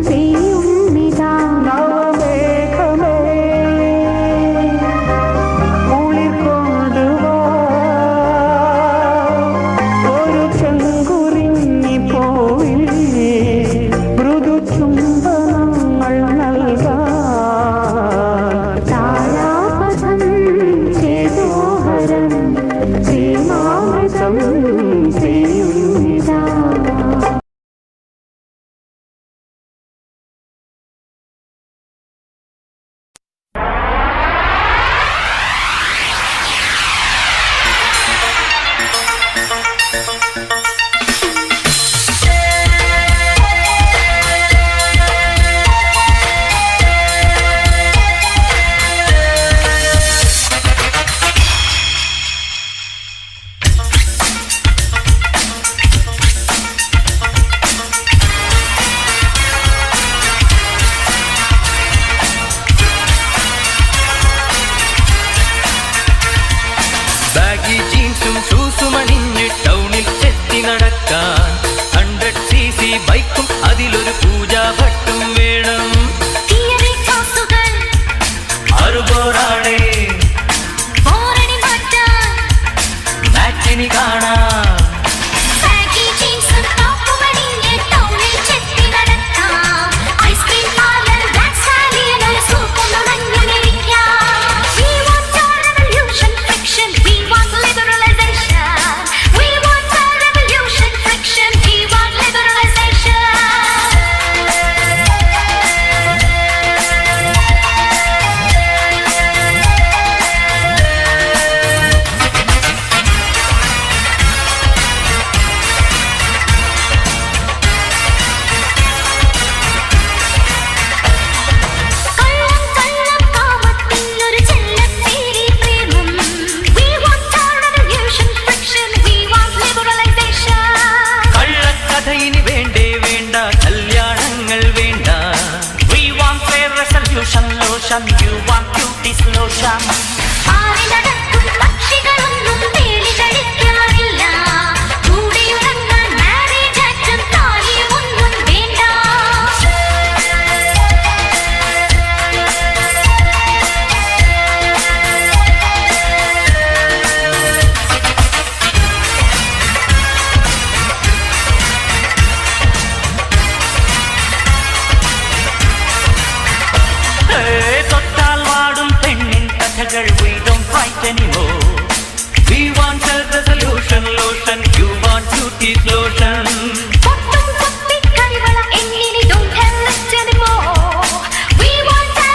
പെയ്യുന്നിതാ. നവമേഘമേ കുളിർ കൊണ്ടുവാ, ഒരു ചെങ്കുരിഞ്ഞി പൂവിൽ മൃദു ചുംബനങ്ങൾ നൽകാം. താരാപഥം ചേതോഹരം പ്രേമാമൃതം പെയ്യുന്നിതാ. ബാഗി ജീൻസും ഷൂസുമണിഞ്ഞ് ടൗണിൽ ചെത്തി നടക്കാൻ 100cc ബൈക്കും അതിലൊരു പൂജാഭട്ടും വേണം. അറുപോറാണേ മാറ്റിനി കാണാം. Lotion, you want cuties lotion. പക്ഷികളൊന്നും തേടി കഴിക്കാറില്ല. കൂടെയുറങ്ങാൻ marriage act-ഉം താലിയും ഒന്നും വേണ്ട. തൊട്ടാൽ വാടും പെണ്ണിൻ കഥകൾ we don't fight anymore. We want a resolution lotion, you want cuties lotion. പൊട്ടും കുത്തി കരിവള എന്നിനി don't tell it anymore. We want a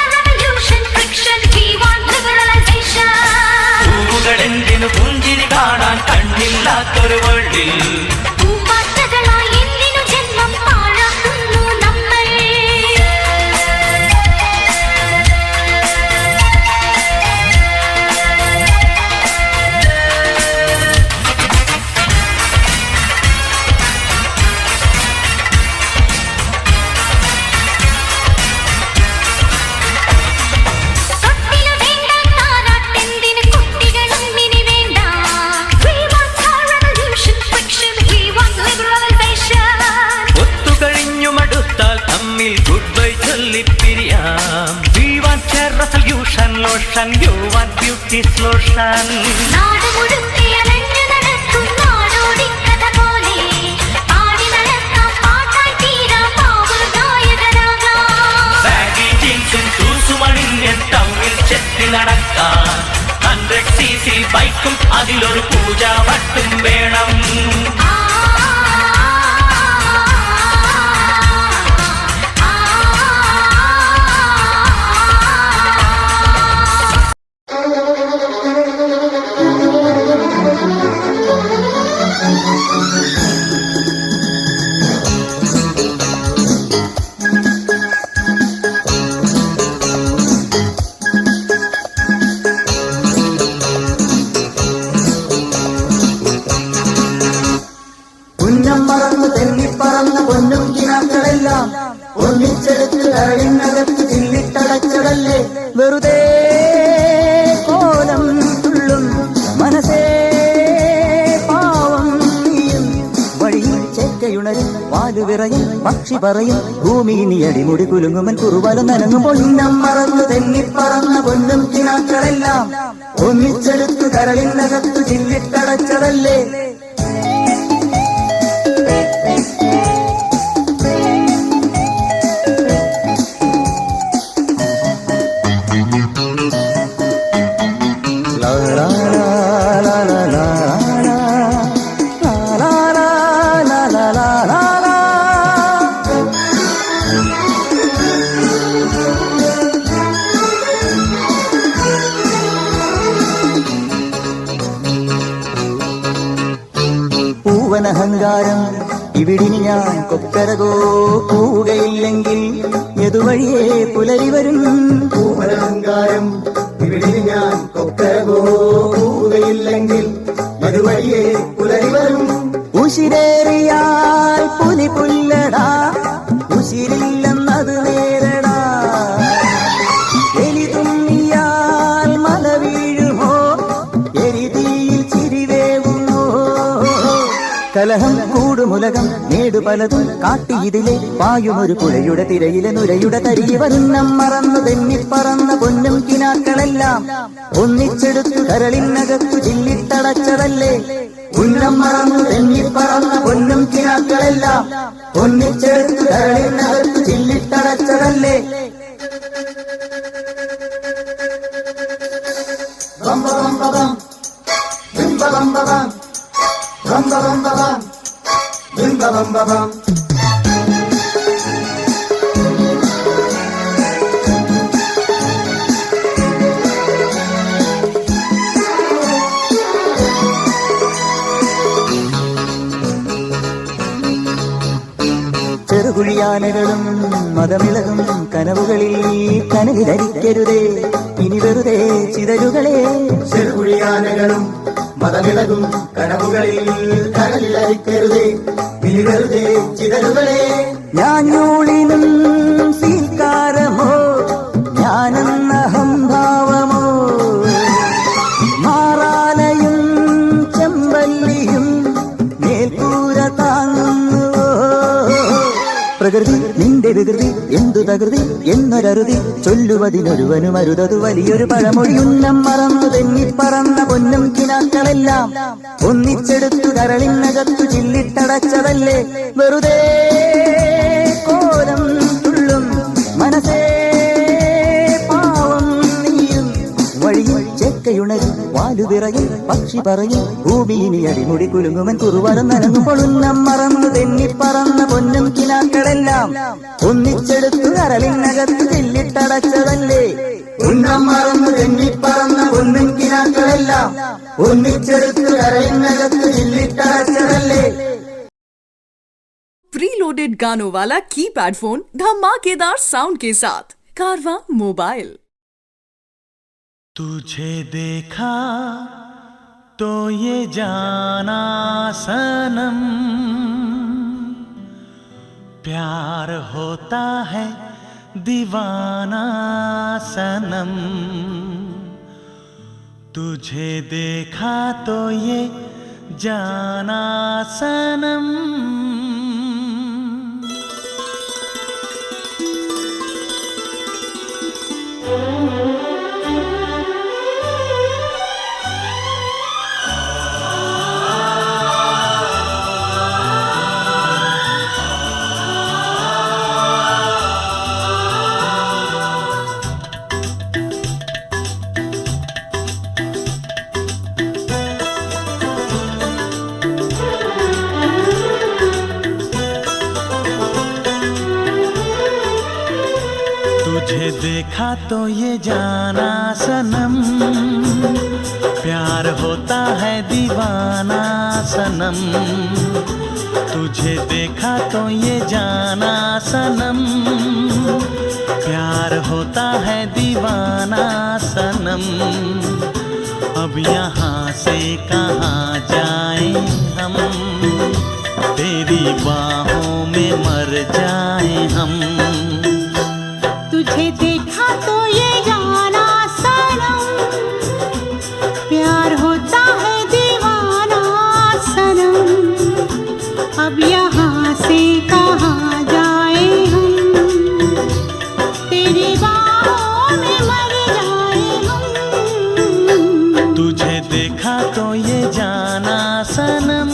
We want a resolution lotion, you want beauty lotion. നാട് മുഴുക്കെ അലഞ്ഞു നടക്കും നാടോടി കഥ പോലെ പാടി നടക്കാം പാട്ടായി തീരാം പാവ ഗായകരാകാം. Baggy jeans തൂസുമണിഞ്ഞ് ടൗണിൽ ചെത്തി നടക്കാൻ 100cc ബൈക്കും അതിലൊരു പൂജാ വട്ടും വേണം. ഒന്നിച്ചെടുത്ത് കരളിനകത്ത് ചില്ലിട്ടടച്ചതല്ലേ വെറുതെ കോലം തുള്ളും മനസ്സേ പാവം നീയും വഴിയിൽ ചെക്കയുണരും വാലുവിറയും പക്ഷി പറയും ഭൂമി നീ അടിമുടി കുലുങ്ങുമൻ കുറുവാലും നനങ്ങും പൊന്നം മറന്നു തെന്നിപ്പറന്ന പൊന്നും കിനാക്കളെല്ലാം ഒന്നിച്ചെടുത്ത് കരളിനകത്ത് ചില്ലിട്ടടച്ചതല്ലേ. പൂവനഹങ്കാരം ഇവിടിനി ഞാൻ കൊക്കരകോ പോവുകയില്ലെങ്കിൽ എതുവഴിയേ പുലരി വരും. പൂവനഹങ്കാരം ഇവിടിനി ഞാൻ കൊക്കരകോ പോവുകയില്ലെങ്കിൽ എതുവഴിയേ പുലരി വരും. ഉശിരേറിയാൽ പുലി പുല്ലടാ ഉശിരില്ലെന്നത് നേരടാ. എലി തുമ്മിയാൽ മല വീഴുമോ എരിതീയിൽ ചിരിവേവുമോ. കലഹം കൂടുമുലകം നേടു പലതും കാട്ടി ഇതിലെ പായുമൊരു പുഴയുടെ തിരയിലെ നുരയുടെ തരികി വരുന്നം മറന്നു തെന്നിപ്പറന്ന പൊന്നും കിനാക്കളെല്ലാം ഒന്നിച്ചെടുത്തു കരളിനകത്തു ചില്ലിട്ടടച്ചതല്ലേ. ഉന്നം മറന്നു തെന്നിപ്പറന്ന പൊന്നും കിനാക്കളെല്ലാം ഒന്നിച്ചെടുത്തു കരളിനകത്തു ചില്ലിട്ടടച്ചതല്ലേ. ബം ബം ബം ബം ബം ബം ബം Bam bam bam bam, bim bam bam bam. ചെറുകുഴിയാനകളും മതമിളകും കനവുകളിൽ കനലിധരിക്കരുതേ ഇനി വെറുതെ ചിതലുകളെ. ചെറുകുഴിയാനകളും മതമിളകും കനവുകളിൽ കനലിലരിക്കരുതേ ഇനി വെറുതെ ചിതലുകളെ. ഞാഞ്ഞൂളിനും സ്വീകാരമോ ഞാനെന്ന അഹംഭാവമോ മാറാലയും ചെമ്പല്ലിയും മേൽക്കൂര താങ്ങുന്നുവോ. പ്രകൃതി നിന്റെ വികൃതി എന്തു തകൃതി എന്നൊരറുതി ചൊല്ലുവതിനൊരുവനും അരുതതു വലിയൊരു പഴമൊഴി. ഉന്നം മറന്നു തെന്നിപ്പറന്ന പൊന്നും കിനാക്കളെല്ലാം ഒന്നിച്ചെടുത്തു കരളിനകത്തു ചില്ലിട്ടടച്ചതല്ലേ. വെറുതെ കോലം തുള്ളും മനസ്സേ പാവം നീയും വഴിയിൽ ചെക്കയുണരും വാലുവിറയും പക്ഷി പറയും ഭൂമി ഇനി അടിമുടി കുലുങ്ങുമൻ കുറുവരം നനങ്ങും പൊളുന്നം മറന്നു തെന്നിപ്പറന്ന പൊന്നും കിനാക്കളെല്ലാം ഒന്നിച്ചെടുത്തു കരളിനകത്ത് ചില്ലിട്ടടച്ചതല്ലേ. ഉന്നം മറന്നു തെന്നിപ്പറന്ന പൊന്നും കിനാക്കളെല്ലാം ഒന്നിച്ചെടുത്തു കരളിനകത്ത് ചില്ലിട്ടടച്ചതല്ലേ. प्रीलोडेड गानों वाला कीपैड फोन धमाकेदार साउंड के साथ कारवा मोबाइल. तुझे देखा तो ये जाना सनम प्यार होता है दीवाना सनम. तुझे देखा तो ये जाना सनम. तुझे देखा तो ये जाना सनम, प्यार होता है दीवाना सनम। तुझे देखा तो ये जाना सनम, प्यार होता है दीवाना सनम। अब यहाँ से कहाँ जाएं हम, तेरी बाहों में मर जाएं हम। तुझे देखा तो ये जाना सनम, प्यार होता है दीवाना सनम। अब यहाँ से कहाँ जाए हम, तेरी बाहों में मर जाए हम। तुझे देखा तो ये जाना सनम।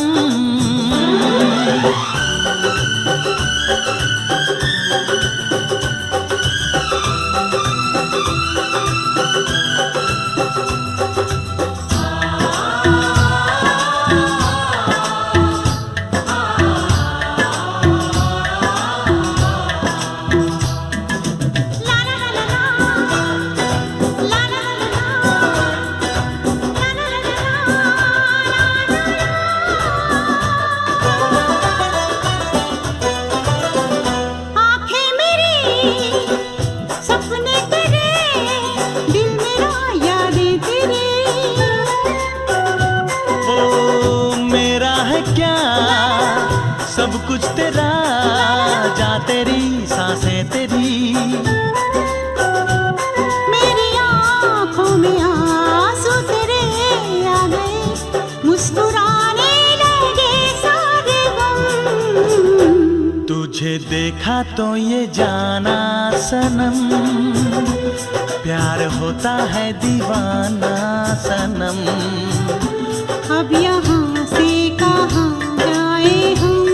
सब कुछ तेरा, जा तेरी सांसें तेरी। मेरी आँखों में आंसू तेरे आ गए, मुस्कुराने लगे सारे गम। तुझे देखा तो ये जाना सनम, प्यार होता है दीवाना सनम। अब यहाँ से कहाँ जाए हम,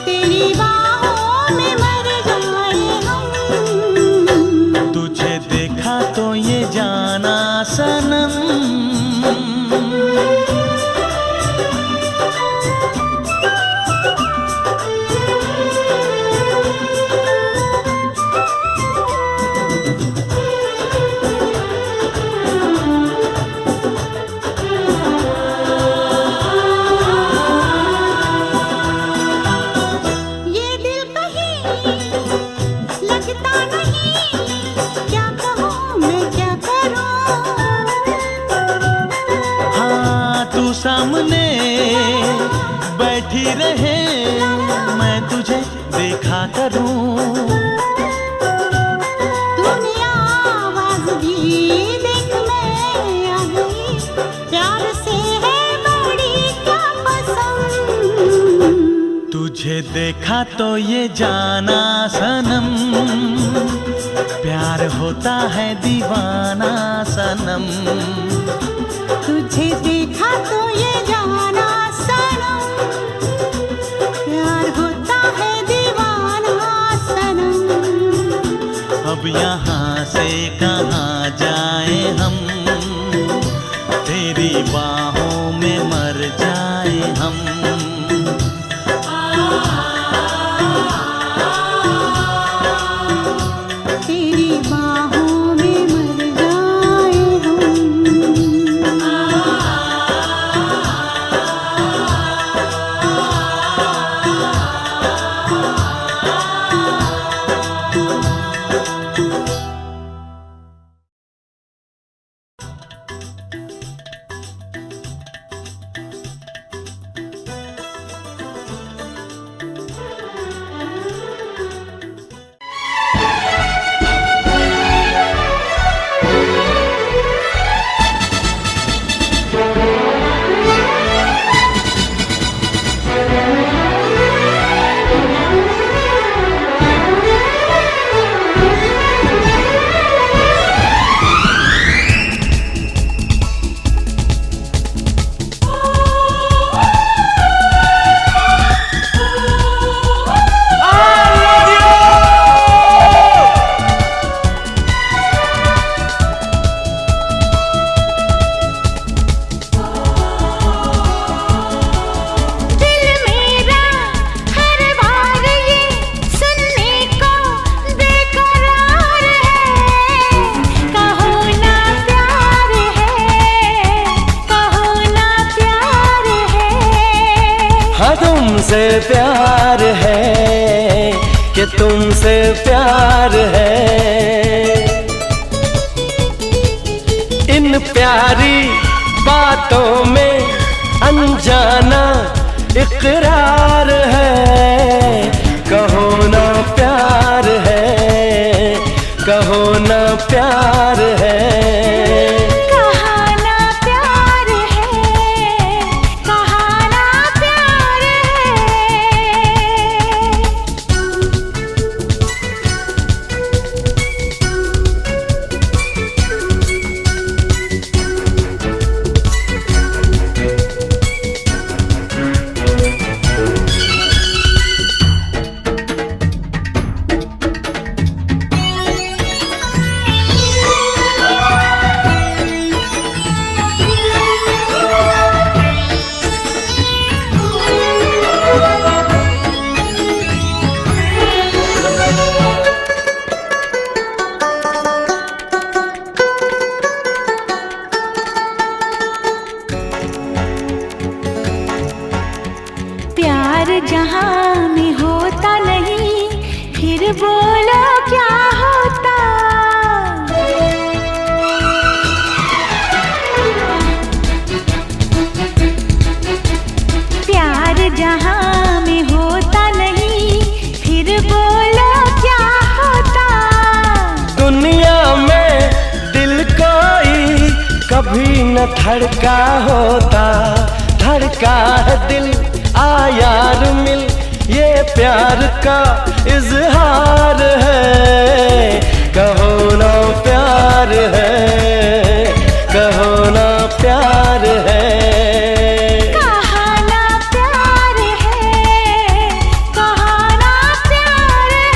तेरी बाहों में मर जाए हम। तुझे देखा तो ये जाना सनम। सामने बैठी रहे, मैं तुझे देखा करूं। तूने आवाज दी, देख मैं आ गई, प्यार से है बड़ी क्या पसंद। तुझे देखा तो ये जाना सनम, प्यार होता है दीवाना सनम। तुझे देखा तो ये जाना सनम, प्यार होता है दीवाना सनम। अब यहाँ से कहाँ जाए हम, तेरी बाहों में मर जाए हम। तेरी बाहों में मर जाए तुमसे प्यार है, कि तुमसे प्यार है। इन प्यारी बातों में अनजाना इकरार है, कहो ना प्यार है, कहो ना प्यार है। जहाँ में होता नहीं, फिर बोलो क्या होता। प्यार जहाँ में होता नहीं, फिर बोलो क्या होता। दुनिया में दिल कोई कभी न धड़का होता, धड़का है दिल आ यार मिल, ये प्यार का इजहार है, कहो ना प्यार है, कहो ना प्यार है। कहा ना प्यार है, कहा ना प्यार है।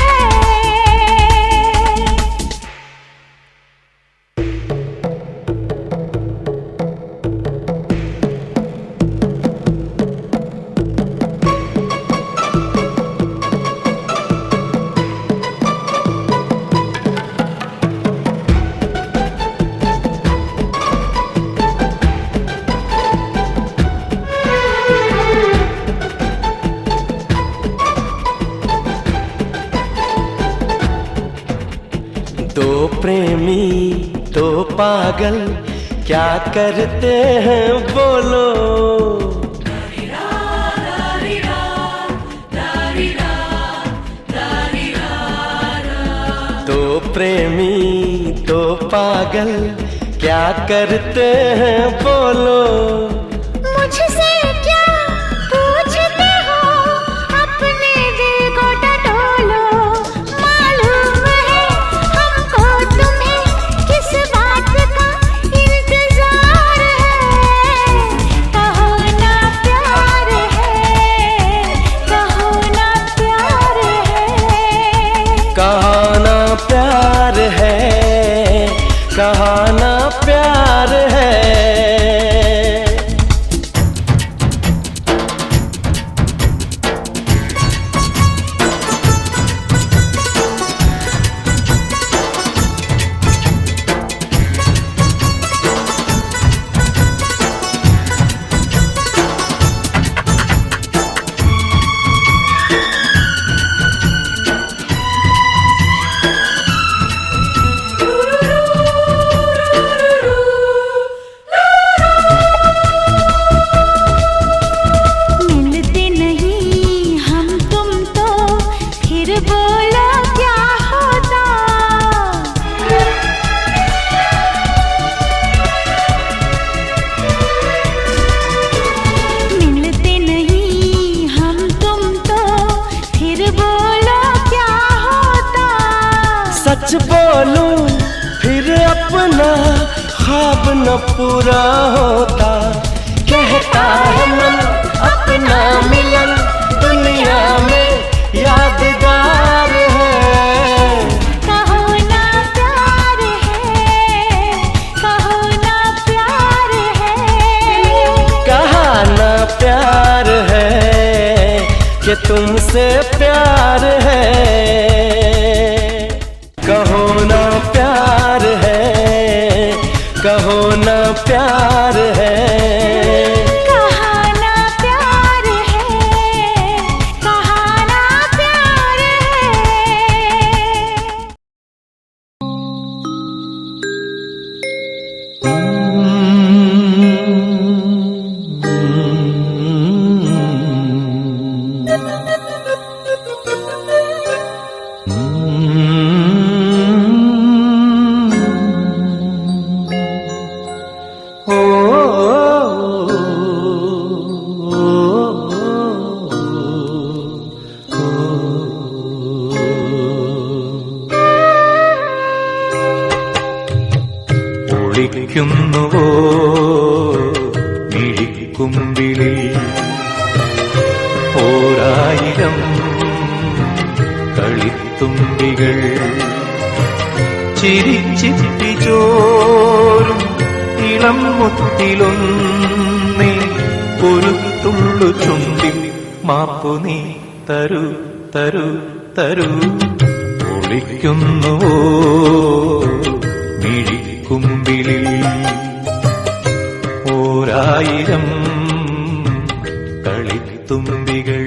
दो प्रेमी दो पागल क्या करते हैं बोलो। दो प्रेमी दो पागल क्या करते हैं बोलो। मुझसे क्या पूछते हो, अपने दिल को टटोलो। मालूम है हमको तुम्हें किस बात का इंतजार है। कहो ना प्यार है, कहो ना प्यार है। कहा ना प्यार है, कहा ना प्यार है। मिलते नहीं हम तुम तो फिर बोलो क्या होता। मिलते नहीं हम तुम तो फिर बोलो क्या होता। सच बोलूं फिर अपना ख्वाब न पूरा होता। कहता है मन अपना मिलन दुनिया में यादगार है। कहो ना प्यार है, कहो ना प्यार है। कहा ना प्यार है, कि तुमसे प्यार है। कहो ना प्यार है, कहो ना प्यार है। कहा ना प्यार है, ഒളിക്കുന്നുവോ മിഴിക്കുമ്പിളിൽ ഓരായിരം കളിത്തുമ്പികൾ ചിരിച്ചിപ്പിച്ചോരും ഇളം മുത്തിലൊന്നേ ഒരു തുള്ളു ചുണ്ടിൽ മാപ്പു നീ തരൂ തരൂ തരൂ ഒളിക്കുന്നുവോ മിഴിക്കുമ്പിളിൽ ഓരായിരം കളിത്തുമ്പികൾ